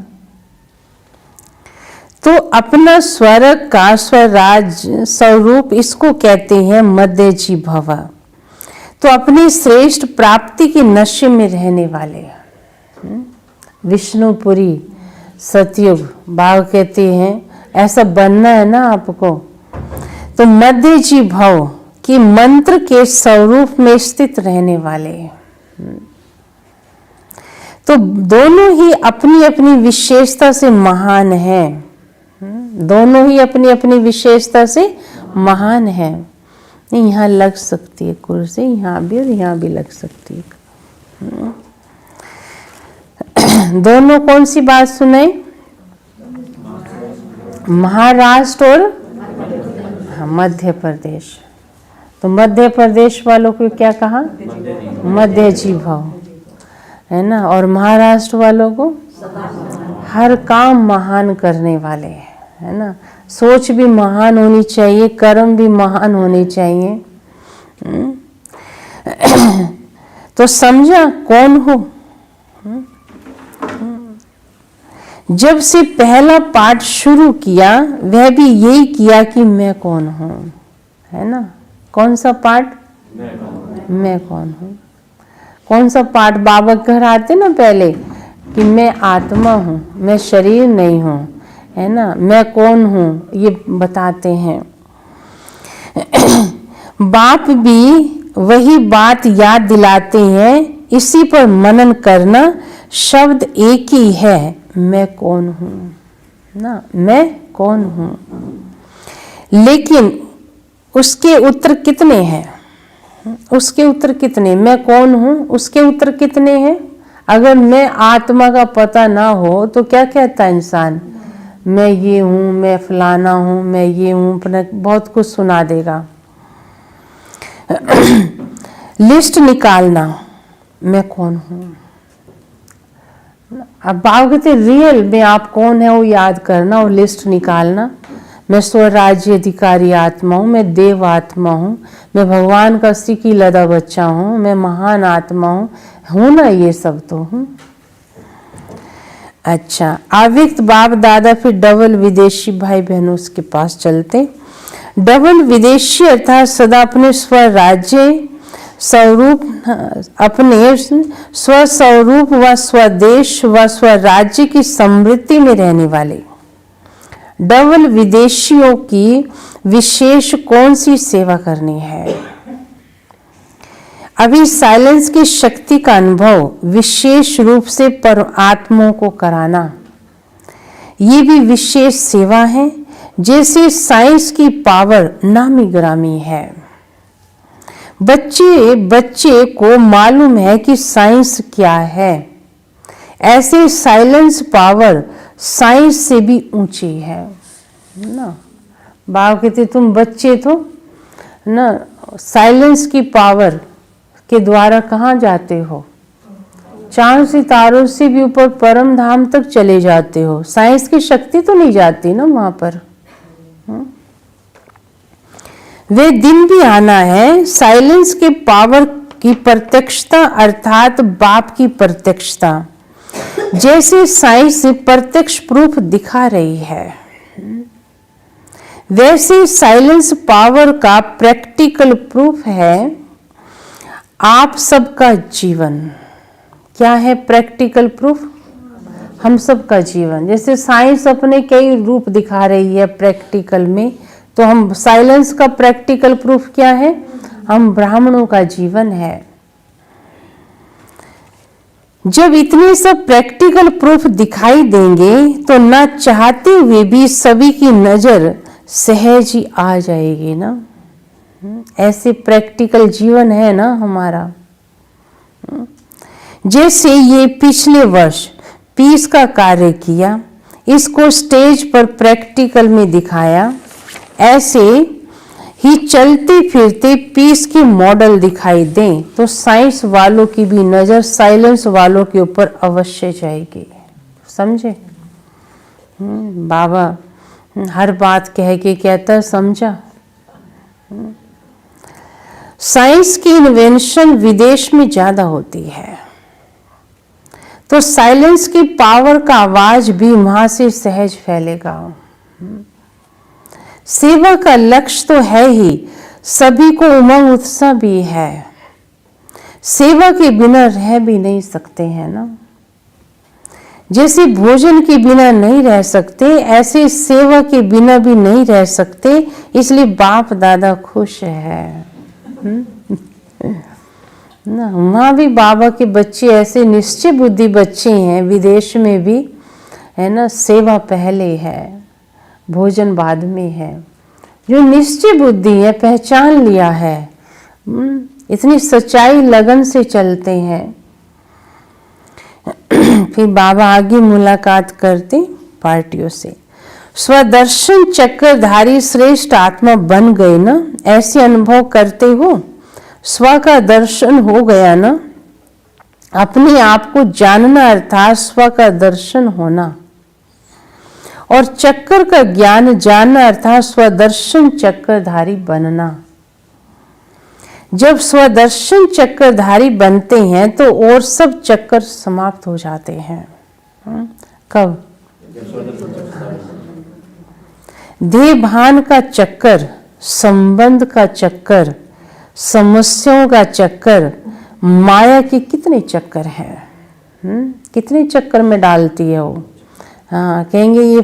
तो अपना स्वर्ग का स्वराज स्वरूप इसको कहते हैं मध्य जी भव। तो अपनी श्रेष्ठ प्राप्ति के नशे में रहने वाले विष्णुपुरी सतयुग, बाबा कहते हैं ऐसा बनना है ना आपको। तो मध्य जी भव कि मंत्र के स्वरूप में स्थित रहने वाले। तो दोनों ही अपनी अपनी विशेषता से महान हैं। दोनों ही अपनी अपनी विशेषता से महान है। यहाँ लग सकती है कुर्सी, यहाँ भी और यहाँ भी लग सकती है। दोनों कौन सी बात सुनाई? महाराष्ट्र और मध्य प्रदेश। तो मध्य प्रदेश वालों को क्या कहा? मध्य जी भव, है ना। और महाराष्ट्र वालों को हर काम महान करने वाले, है ना। सोच भी महान होनी चाहिए, कर्म भी महान होने चाहिए। तो समझा कौन हो? जब से पहला पाठ शुरू किया वह भी यही किया कि मैं कौन हूं, है ना। कौन सा पाठ? मैं कौन हूं। कौन सा पाठ? बाबा घर आते ना पहले कि मैं आत्मा हूं, मैं शरीर नहीं हूं, है ना। मैं कौन हूं ये बताते हैं। बाप भी वही बात याद दिलाते हैं, इसी पर मनन करना। शब्द एक ही है, मैं कौन हूं ना, मैं कौन हूं। लेकिन उसके उत्तर कितने हैं? उसके उत्तर कितने? मैं कौन हूं उसके उत्तर कितने हैं? अगर मैं आत्मा का पता ना हो तो क्या कहता है इंसान? मैं ये हूँ, मैं फलाना हूँ, मैं ये हूँ, बहुत कुछ सुना देगा। लिस्ट निकालना, मैं कौन हूँ। अब बाबा कहते रियल में आप कौन है वो याद करना और लिस्ट निकालना। मैं स्वराज्य अधिकारी आत्मा हूँ, मैं देव आत्मा हूँ, मैं भगवान का सिकी लदा बच्चा हूँ, मैं महान आत्मा हूँ ना, ये सब तो हूँ। अच्छा, अव्यक्त बाप दादा फिर डबल विदेशी भाई बहनों उसके पास चलते। डबल विदेशी अर्थात सदा अपने स्वराज्य स्वरूप, अपने स्वस्वरूप व स्वदेश व स्वराज्य की समृद्धि में रहने वाले। डबल विदेशियों की विशेष कौन सी सेवा करनी है? अभी साइलेंस की शक्ति का अनुभव विशेष रूप से परमात्माओं को कराना, ये भी विशेष सेवा है। जैसे साइंस की पावर नामी ग्रामी है। बच्चे को मालूम है कि साइंस क्या है, ऐसे साइलेंस पावर साइंस से भी ऊंची है ना। बाबा कहते तुम बच्चे तो ना, साइलेंस की पावर के द्वारा कहाँ जाते हो? चांद सितारों से भी ऊपर परम धाम तक चले जाते हो। साइंस की शक्ति तो नहीं जाती ना वहां पर। वे दिन भी आना है साइलेंस के पावर की प्रत्यक्षता अर्थात बाप की प्रत्यक्षता। जैसे साइंस प्रत्यक्ष प्रूफ दिखा रही है, वैसे साइलेंस पावर का प्रैक्टिकल प्रूफ है आप सबका जीवन। क्या है प्रैक्टिकल प्रूफ? हम सबका जीवन। जैसे साइंस अपने कई रूप दिखा रही है प्रैक्टिकल में, तो हम साइलेंस का प्रैक्टिकल प्रूफ क्या है? हम ब्राह्मणों का जीवन है। जब इतने सब प्रैक्टिकल प्रूफ दिखाई देंगे तो ना चाहते हुए भी सभी की नजर सहज ही आ जाएगी ना। ऐसे प्रैक्टिकल जीवन है ना हमारा। जैसे ये पिछले वर्ष पीस का कार्य किया, इसको स्टेज पर प्रैक्टिकल में दिखाया, ऐसे ही चलते फिरते पीस के मॉडल दिखाई दें तो साइंस वालों की भी नज़र साइलेंस वालों के ऊपर अवश्य जाएगी। समझे? बाबा हर बात कह के कहता है, समझा? साइंस की इन्वेंशन विदेश में ज़्यादा होती है, तो साइलेंस की पावर का आवाज भी वहां से सहज फैलेगा। सेवा का लक्ष्य तो है ही, सभी को उमंग उत्साह भी है। सेवा के बिना रह भी नहीं सकते हैं ना। जैसे भोजन के बिना नहीं रह सकते, ऐसे सेवा के बिना भी नहीं रह सकते। इसलिए बाप दादा खुश है ना। वहाँ भी बाबा के बच्चे ऐसे निश्चय बुद्धि बच्चे हैं, विदेश में भी है ना। सेवा पहले है, भोजन बाद में है। जो निश्चय बुद्धि है, पहचान लिया है, इतनी सच्चाई लगन से चलते हैं। फिर बाबा आगे मुलाकात करते पार्टियों से। स्वदर्शन चक्रधारी श्रेष्ठ आत्मा बन गए ना, ऐसे अनुभव करते हो। स्व का दर्शन हो गया ना, अपने आप को जानना अर्थात स्व का दर्शन होना, और चक्कर का ज्ञान जानना अर्थात स्वदर्शन चक्रधारी बनना। जब स्वदर्शन चक्रधारी बनते हैं तो और सब चक्कर समाप्त हो जाते हैं। कब? देह भान का चक्कर, संबंध का चक्कर, समस्याओं का चक्कर, माया के कितने चक्कर हैं, कितने चक्कर में डालती है वो। हाँ, कहेंगे ये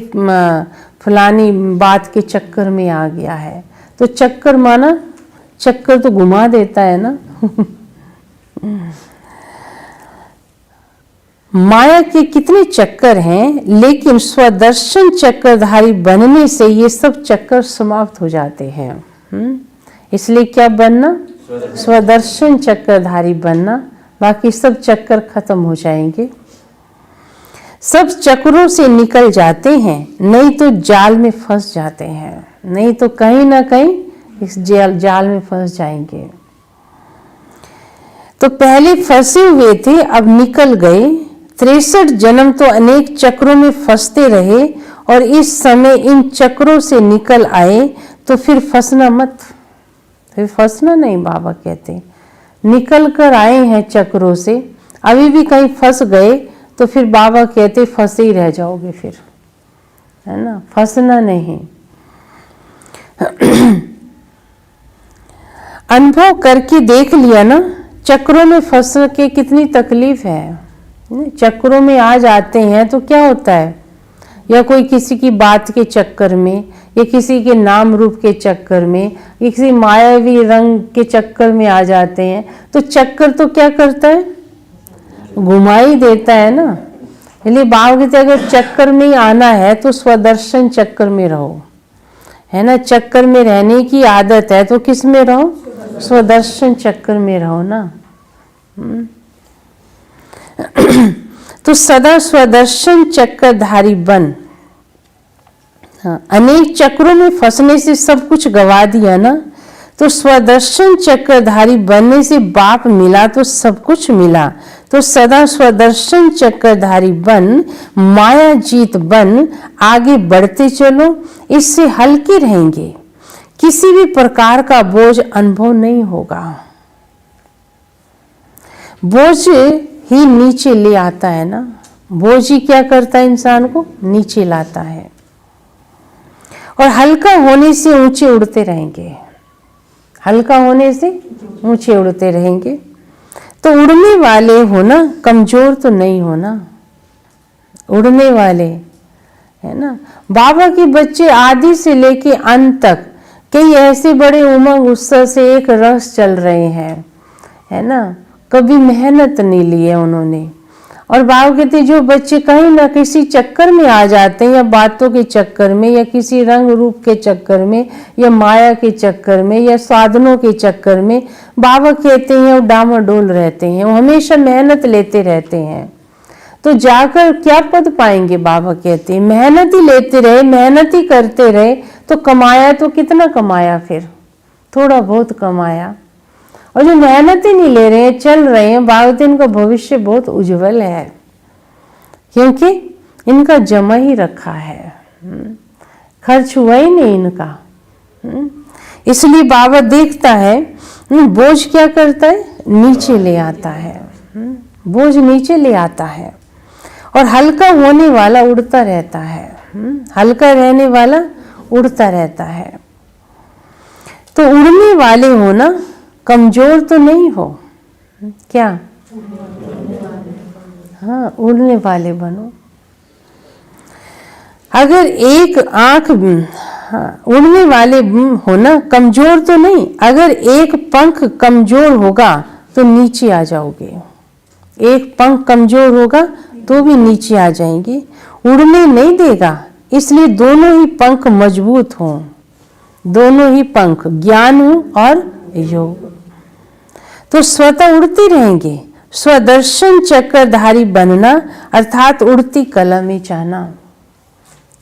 फलानी बात के चक्कर में आ गया है, तो चक्कर माना चक्कर तो घुमा देता है ना। माया के कितने चक्कर हैं, लेकिन स्वदर्शन चक्रधारी बनने से ये सब चक्कर समाप्त हो जाते हैं। इसलिए क्या बनना? स्वदर्शन चक्रधारी बनना, बाकी सब चक्कर खत्म हो जाएंगे। सब चक्रों से निकल जाते हैं, नहीं तो जाल में फंस जाते हैं, नहीं तो कहीं ना कहीं इस जाल में फंस जाएंगे। तो पहले फंसे हुए थे, अब निकल गए। 63 जन्म तो अनेक चक्रों में फंसते रहे और इस समय इन चक्रों से निकल आए, तो फिर फंसना मत। फिर फंसना नहीं, बाबा कहते निकल कर आए हैं चक्रों से, अभी भी कहीं फंस गए तो फिर बाबा कहते फंसे ही रह जाओगे फिर, है ना। फंसना नहीं। अनुभव करके देख लिया ना, चक्रों में फंस के कितनी तकलीफ है। चक्रों में आ जाते हैं तो क्या होता है, या कोई किसी की बात के चक्कर में, या किसी के नाम रूप के चक्कर में, या किसी मायावी रंग के चक्कर में आ जाते हैं, तो चक्कर तो क्या करता है, घुमा ही देता है ना। इसलिए बाबा कहते अगर चक्कर में ही आना है तो स्वदर्शन चक्कर में रहो, है ना। चक्कर में रहने की आदत है तो किस में रहो? स्वदर्शन चक्कर में रहो ना। तो सदा स्वदर्शन चक्रधारी बन। हाँ, अनेक चक्रों में फंसने से सब कुछ गवा दिया ना, तो स्वदर्शन चक्रधारी बनने से बाप मिला तो सब कुछ मिला। तो सदा स्वदर्शन चक्रधारी बन, माया जीत बन, आगे बढ़ते चलो, इससे हल्के रहेंगे, किसी भी प्रकार का बोझ अनुभव नहीं होगा। बोझ ही नीचे ले आता है ना, बोझ ही क्या करता है, इंसान को नीचे लाता है। और हल्का होने से ऊंचे उड़ते रहेंगे, हल्का होने से ऊंचे उड़ते रहेंगे। तो उड़ने वाले हो ना, कमजोर तो नहीं हो ना, उड़ने वाले, है ना। बाबा के बच्चे आदि से लेके अंत तक कई ऐसे बड़े उमंग उत्साह से एक रस चल रहे हैं, है ना। कभी मेहनत नहीं ली है उन्होंने, और बाबा कहते जो बच्चे कहीं ना किसी चक्कर में आ जाते हैं, या बातों के चक्कर में, या किसी रंग रूप के चक्कर में, या माया के चक्कर में, या साधनों के चक्कर में, बाबा कहते हैं वो डामाडोल रहते हैं, वो हमेशा मेहनत लेते रहते हैं, तो जाकर क्या पद पाएंगे। बाबा कहते हैं मेहनत ही लेते रहे, मेहनत ही करते रहे, तो कमाया तो कितना कमाया, फिर थोड़ा बहुत कमाया। और जो मेहनत ही नहीं ले रहे हैं, चल रहे हैं, बाबा इनका भविष्य बहुत उज्जवल है, क्योंकि इनका जमा ही रखा है, खर्च हुआ ही नहीं इनका। इसलिए बाबा देखता है बोझ क्या करता है, नीचे ले आता है, बोझ नीचे ले आता है, और हल्का होने वाला उड़ता रहता है, हल्का रहने वाला उड़ता रहता है। तो उड़ने वाले हो ना, कमजोर तो नहीं हो, क्या, हाँ उड़ने वाले बनो। अगर एक आंख, हाँ उड़ने वाले हो ना, कमजोर तो नहीं। अगर एक पंख कमजोर होगा तो नीचे आ जाओगे, एक पंख कमजोर होगा तो भी नीचे आ जाएंगे, उड़ने नहीं देगा। इसलिए दोनों ही पंख मजबूत हों, दोनों ही पंख, ज्ञान और योग, तो स्वतः उड़ते रहेंगे। स्वदर्शन चक्रधारी बनना अर्थात उड़ती कला में जाना,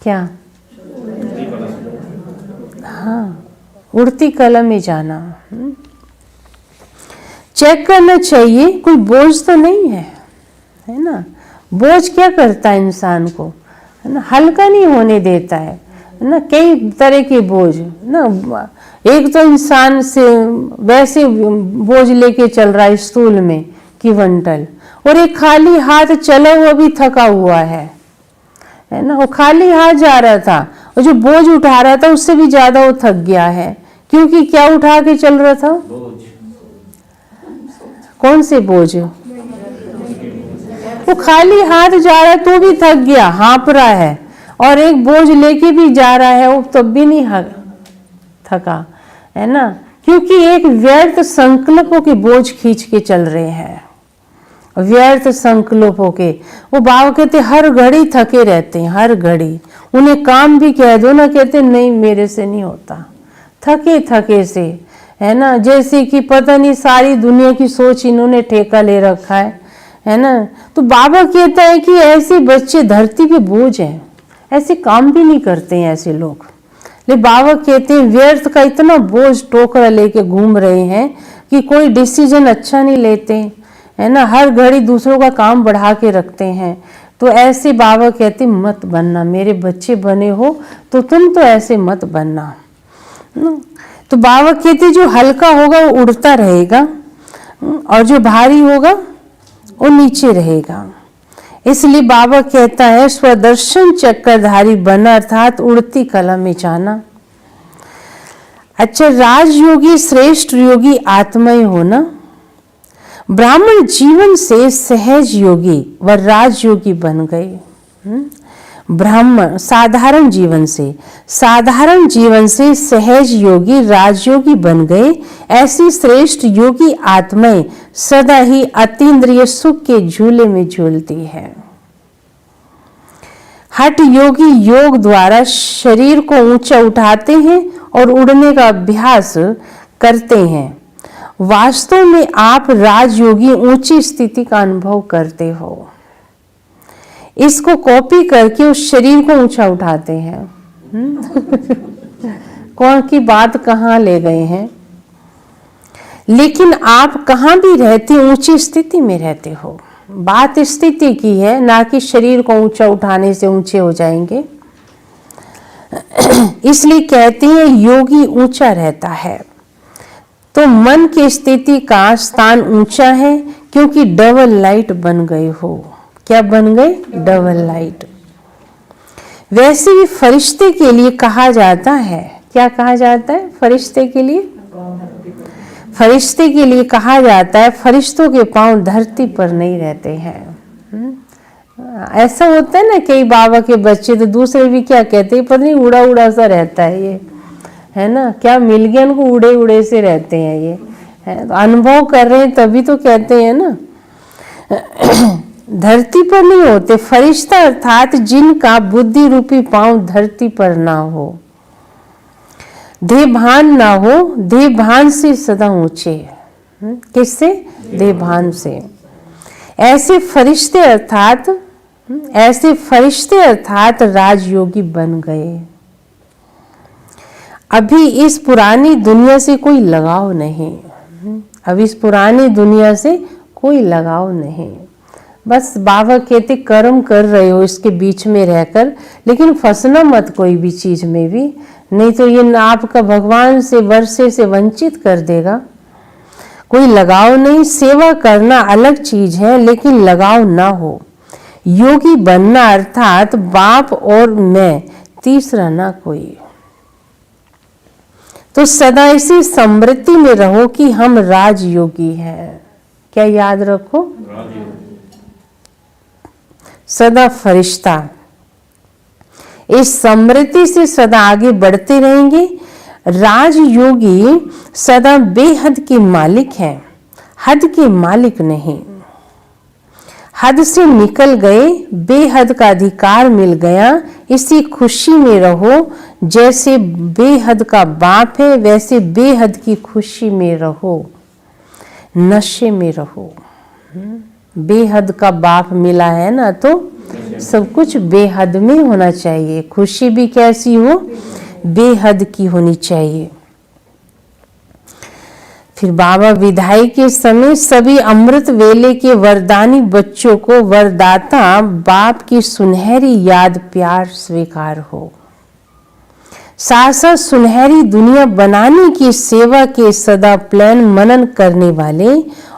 क्या, हाँ उड़ती कला में जाना। चेक करना चाहिए कोई बोझ तो नहीं है, है ना। बोझ क्या करता है इंसान को, है ना, हल्का नहीं होने देता है ना। कई तरह के बोझ ना, एक तो इंसान से वैसे बोझ लेके चल रहा है स्टूल में कि वंटल, और एक खाली हाथ चला हुआ भी थका हुआ है ना। वो खाली हाथ जा रहा था, और जो बोझ उठा रहा था उससे भी ज्यादा वो थक गया है, क्योंकि क्या उठा के चल रहा था, कौन से बोझ, वो खाली हाथ जा रहा है तो भी थक गया, हाँप रहा है, और एक बोझ लेके भी जा रहा है वो तब भी नहीं थका, है ना, क्योंकि एक व्यर्थ संकल्पों के बोझ खींच के चल रहे हैं, व्यर्थ संकल्पों के। वो बाबा कहते हर घड़ी थके रहते हैं, हर घड़ी उन्हें काम भी कह दो ना, कहते नहीं मेरे से नहीं होता, थके थके से, है ना। जैसे कि पता नहीं सारी दुनिया की सोच इन्होंने ठेका ले रखा है ना। तो बाबा कहता है कि ऐसे बच्चे धरती पे बोझ हैं, ऐसे काम भी नहीं करते हैं ऐसे लोग। ले बाबा कहते हैं व्यर्थ का इतना बोझ टोकरा लेके घूम रहे हैं कि कोई डिसीजन अच्छा नहीं लेते, है ना, हर घड़ी दूसरों का काम बढ़ा के रखते हैं। तो ऐसे बाबा कहते मत बनना, मेरे बच्चे बने हो तो तुम तो ऐसे मत बनना। तो बाबा कहते जो हल्का होगा वो उड़ता रहेगा, और जो भारी होगा वो नीचे रहेगा। इसलिए बाबा कहता है स्वदर्शन चक्रधारी बना अर्थात उड़ती कला में जाना। अच्छा, राजयोगी श्रेष्ठ योगी आत्माएं होना। ब्राह्मण जीवन से सहज योगी व राजयोगी बन गए। ब्राह्मण साधारण जीवन से सहज योगी राजयोगी बन गए। ऐसी श्रेष्ठ योगी आत्माएं सदा ही अतीन्द्रिय सुख के झूले में झूलती है। हठ योगी योग द्वारा शरीर को ऊंचा उठाते हैं और उड़ने का अभ्यास करते हैं। वास्तव में आप राजयोगी ऊंची स्थिति का अनुभव करते हो। इसको कॉपी करके उस शरीर को ऊंचा उठाते हैं। कौन की बात कहाँ ले गए हैं। लेकिन आप कहाँ भी रहते ऊंची स्थिति में रहते हो। बात स्थिति की है, ना कि शरीर को ऊंचा उठाने से ऊंचे हो जाएंगे। इसलिए कहते हैं योगी ऊंचा रहता है। तो मन की स्थिति का स्थान ऊंचा है, क्योंकि डबल लाइट बन गए हो। क्या बन गए? Double light. वैसे भी फरिश्ते के लिए कहा जाता है, क्या कहा जाता है फरिश्ते के लिए? फरिश्ते के लिए कहा जाता है फरिश्तों के पांव धरती पर नहीं रहते हैं। ऐसा होता है ना, कई बाबा के बच्चे तो दूसरे भी क्या कहते हैं, पता नहीं उड़ा उड़ा सा रहता है ये, है ना, क्या मिल गया उनको, उड़े उड़े से रहते हैं ये, है तो अनुभव कर रहे हैं तभी तो कहते हैं ना। धरती पर नहीं होते। फरिश्ता अर्थात जिनका बुद्धि रूपी पांव धरती पर ना हो, देहभान ना हो, देहभान से सदा ऊंचे। किससे? देहभान से। ऐसे फरिश्ते अर्थात राजयोगी बन गए। अभी इस पुरानी दुनिया से कोई लगाव नहीं, अब इस पुरानी दुनिया से कोई लगाव नहीं। बस बाबा कहते कर्म कर रहे हो इसके बीच में रहकर, लेकिन फंसना मत कोई भी चीज में भी, नहीं तो ये आपका भगवान से वर्षे से वंचित कर देगा। कोई लगाव नहीं। सेवा करना अलग चीज है, लेकिन लगाव ना हो। योगी बनना अर्थात बाप और मैं, तीसरा ना कोई। तो सदा इसी समृद्धि में रहो कि हम राजयोगी हैं। क्या याद रखो? सदा फरिश्ता। इस समृद्धि से सदा आगे बढ़ते रहेंगे। राजयोगी सदा बेहद के मालिक हैं, हद के मालिक नहीं। हद से निकल गए, बेहद का अधिकार मिल गया। इसी खुशी में रहो। जैसे बेहद का बाप है, वैसे बेहद की खुशी में रहो, नशे में रहो। बेहद का बाप मिला है ना, तो सब कुछ बेहद में होना चाहिए। खुशी भी कैसी हो? बेहद की होनी चाहिए। फिर बाबा विदाई के समय सभी अमृत वेले के वरदानी बच्चों को वरदाता बाप की सुनहरी याद प्यार स्वीकार हो। साथ साथ सुनहरी दुनिया बनाने की सेवा के सदा प्लान मनन करने वाले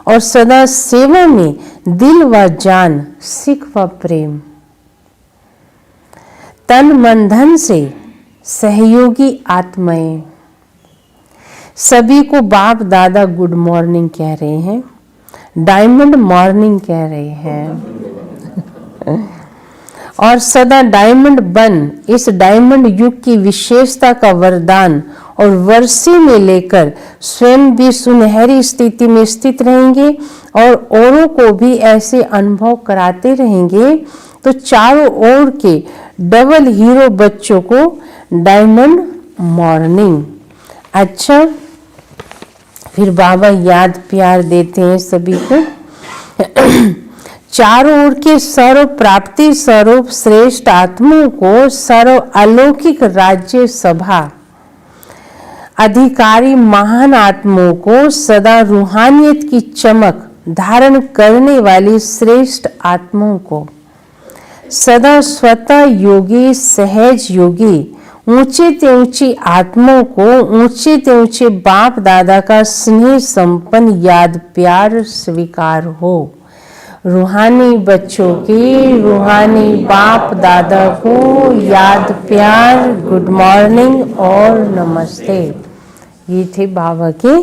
और सदा सेवा में दिल व जान, सिख व प्रेम, तन मन धन से सहयोगी आत्माएं। सभी को बाप दादा गुड मॉर्निंग कह रहे हैं, डायमंड मॉर्निंग कह रहे हैं। और सदा डायमंड बन, इस डायमंड युग की विशेषता का वरदान और वर्षे में लेकर स्वयं भी सुनहरी स्थिति में स्थित रहेंगे और औरों को भी ऐसे अनुभव कराते रहेंगे। तो चारों ओर के डबल हीरो बच्चों को डायमंड मॉर्निंग। अच्छा, फिर बाबा याद प्यार देते हैं सभी को। चारों ओर के सर्व प्राप्ति स्वरूप श्रेष्ठ आत्माओं को सर्व अलौकिक राज्य सभा अधिकारी महान आत्माओं को सदा रूहानियत की चमक धारण करने वाली श्रेष्ठ आत्माओं को सदा स्वतः योगी सहज योगी ऊंचे ते ऊंची आत्माओं को ऊंचे ते ऊंचे बाप दादा का स्नेह संपन्न याद प्यार स्वीकार हो। रूहानी बच्चों की रूहानी बाप दादा को याद प्यार, गुड मॉर्निंग और नमस्ते। ये थे बाबा के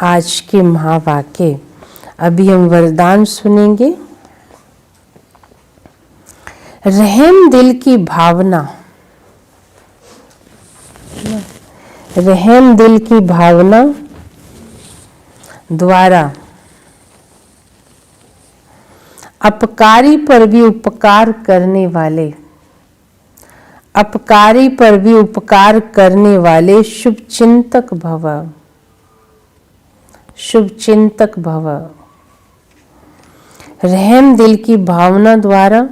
आज के महावाक्य। अभी हम वरदान सुनेंगे। रहम दिल की भावना, रहम दिल की भावना द्वारा अपकारी पर भी उपकार करने वाले, अपकारी पर भी उपकार करने वाले शुभ चिंतक भव, शुभ चिंतक भव। रहम दिल की भावना द्वारा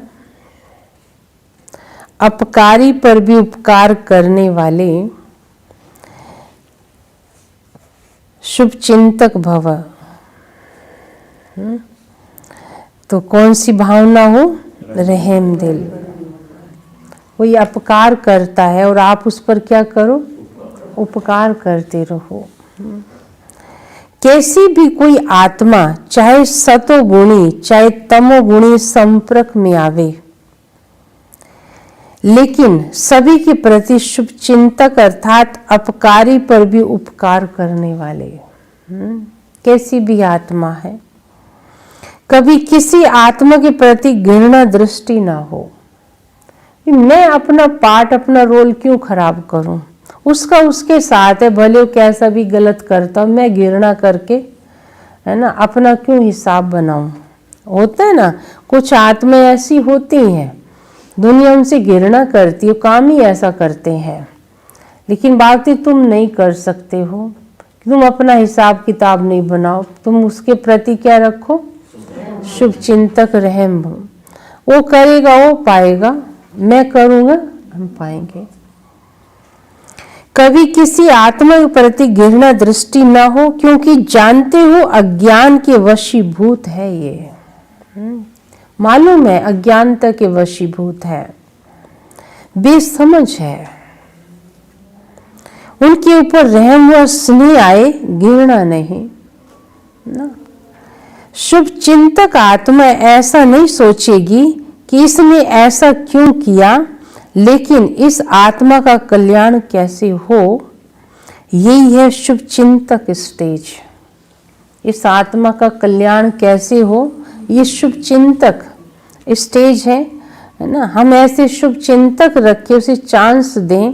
अपकारी पर भी उपकार करने वाले शुभ चिंतक भव। तो कौन सी भावना हो? रहम दिल। कोई अपकार करता है और आप उस पर क्या करो? उपकार करते रहो। कैसी भी कोई आत्मा चाहे सतोगुणी चाहे तमोगुणी संपर्क में आवे, लेकिन सभी के प्रति शुभ चिंतक अर्थात अपकारी पर भी उपकार करने वाले, कैसी भी आत्मा है, कभी किसी आत्मा के प्रति घृणा दृष्टि ना हो। मैं अपना पार्ट अपना रोल क्यों खराब करूं? उसका उसके साथ है, भले वो कैसा भी गलत करता हो, मैं घृणा करके है ना अपना क्यों हिसाब बनाऊं? होता है ना, कुछ आत्माएं ऐसी होती हैं, दुनिया उनसे घृणा करती है, काम ही ऐसा करते हैं, लेकिन बात तुम नहीं कर सकते हो, तुम अपना हिसाब किताब नहीं बनाओ, तुम उसके प्रति क्या रखो, शुभ चिंतक रहम। वो करेगा वो पाएगा, मैं करूँगा हम पाएंगे। कभी किसी आत्मा के प्रति घृणा दृष्टि ना हो, क्योंकि जानते हो अज्ञान के वशीभूत है ये। मालूम है अज्ञानता के वशीभूत है, बेसमझ है। उनके ऊपर रहम व स्नेह आए, घृणा नहीं ना। शुभ चिंतक आत्मा ऐसा नहीं सोचेगी कि इसने ऐसा क्यों किया, लेकिन इस आत्मा का कल्याण कैसे हो, यही है शुभ चिंतक स्टेज। इस आत्मा का कल्याण कैसे हो, ये शुभ चिंतक स्टेज है ना। हम ऐसे शुभ चिंतक रखें, उसे चांस दें,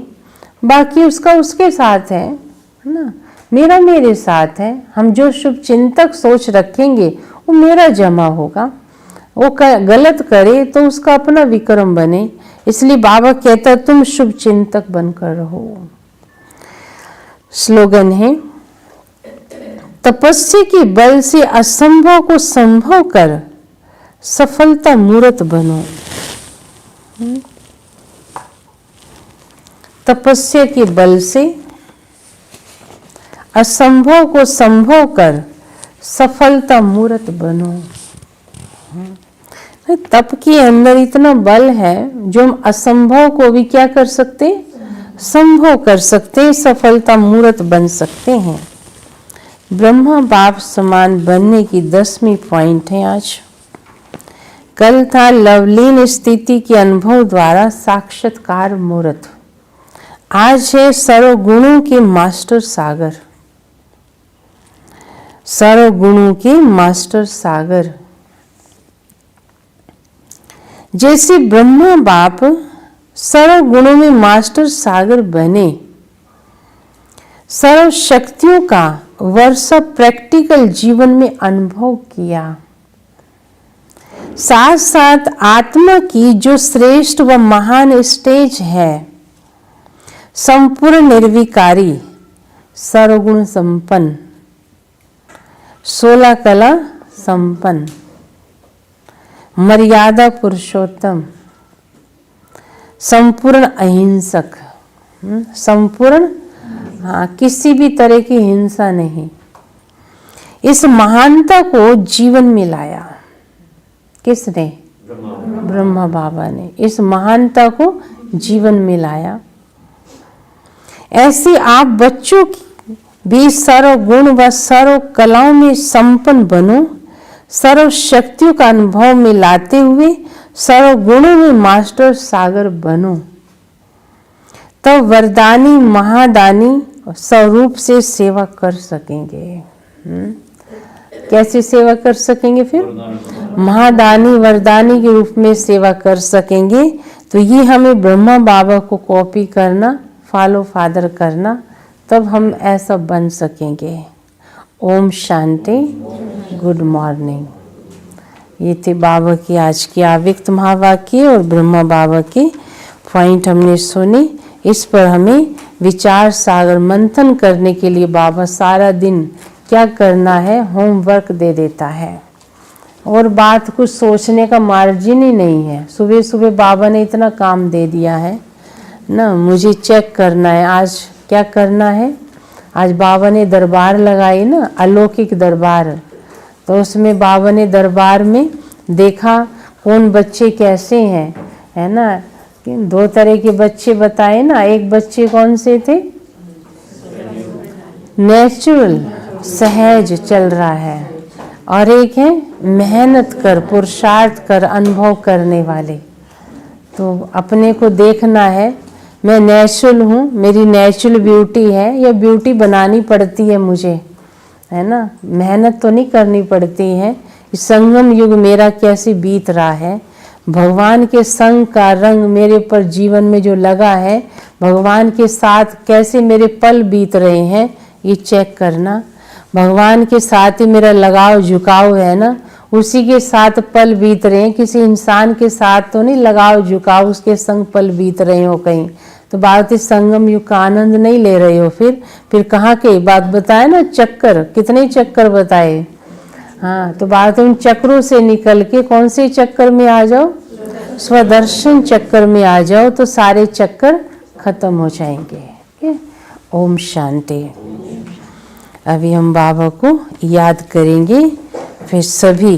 बाकी उसका उसके साथ है ना, मेरा मेरे साथ है। हम जो शुभ चिंतक सोच रखेंगे वो मेरा जमा होगा, वो गलत करे तो उसका अपना विक्रम बने। इसलिए बाबा कहता है तुम शुभ चिंतक बनकर रहो। स्लोगन है, तपस्या के बल से असंभव को संभव कर सफलता मूर्त बनो। तपस्या के बल से असंभव को संभव कर सफलता मूर्त बनो। तप के अंदर इतना बल है जो हम असंभव को भी क्या कर सकते, संभव कर सकते, सफलता मूर्त बन सकते हैं। ब्रह्मा बाप समान बनने की 10वीं पॉइंट है आज। कल था लवलीन स्थिति के अनुभव द्वारा साक्षात्कार मूर्त। आज है सर्वगुणों के मास्टर सागर। सर्वगुणों के मास्टर सागर। जैसे ब्रह्मा बाप सर्व गुणों में मास्टर सागर बने, सर्व शक्तियों का वर्षा प्रैक्टिकल जीवन में अनुभव किया, साथ साथ आत्मा की जो श्रेष्ठ व महान स्टेज है, संपूर्ण निर्विकारी, सर्वगुण संपन्न, 16 कला संपन्न, मर्यादा पुरुषोत्तम, संपूर्ण अहिंसक, संपूर्ण, किसी भी तरह की हिंसा नहीं। इस महानता को जीवन में लाया किसने? ब्रह्मा बाबा ने इस महानता को जीवन में लाया। ऐसे आप बच्चों की भी सर्व गुण व सर्व कलाओं में संपन्न बनो, सर्व शक्तियों का अनुभव में लाते हुए सर्व गुणों में मास्टर सागर बनो। तब वरदानी महादानी स्वरूप से सेवा कर सकेंगे। कैसे सेवा कर सकेंगे? फिर महादानी वरदानी के रूप में सेवा कर सकेंगे। तो ये हमें ब्रह्मा बाबा को कॉपी करना, फॉलो फादर करना, तब हम ऐसा बन सकेंगे। Om Shanti, good morning. ये थे बाबा की आज की अव्यक्त महावाक्य और ब्रह्मा बाबा के पॉइंट हमने सुने। इस पर हमें विचार सागर मंथन करने के लिए बाबा सारा दिन क्या करना है, होमवर्क दे देता है और बात कुछ सोचने का मार्जिन ही नहीं है। सुबह सुबह बाबा ने इतना काम दे दिया है ना, मुझे चेक करना है आज क्या करना है। आज बाबा ने दरबार लगाई ना, अलौकिक दरबार, तो उसमें बाबा ने दरबार में देखा कौन बच्चे कैसे हैं, है ना। 2 तरह के बच्चे बताए ना। एक बच्चे कौन से थे? नेचुरल, सहज चल रहा है, और एक है मेहनत कर, पुरुषार्थ कर, अनुभव करने वाले। तो अपने को देखना है, मैं नेचुरल हूँ, मेरी नेचुरल ब्यूटी है या ब्यूटी बनानी पड़ती है मुझे, है ना। मेहनत तो नहीं करनी पड़ती है। इस संगम युग मेरा कैसे बीत रहा है, भगवान के संग का रंग मेरे पर जीवन में जो लगा है, भगवान के साथ कैसे मेरे पल बीत रहे हैं, ये चेक करना। भगवान के साथ ही मेरा लगाव झुकाव है ना, उसी के साथ पल बीत रहे हैं, किसी इंसान के साथ तो नहीं लगाव झुकाव, उसके संग पल बीत रहे हो कहीं, तो भारतीय संगम युग का आनंद नहीं ले रहे हो। फिर कहाँ के बात बताए ना, चक्कर, कितने चक्कर बताए। हाँ, तो बात उन चक्रों से निकल के कौन से चक्कर में आ जाओ, स्वदर्शन चक्कर में आ जाओ, तो सारे चक्कर खत्म हो जाएंगे। ओम शांति। अभी हम बाबा को याद करेंगे, फिर सभी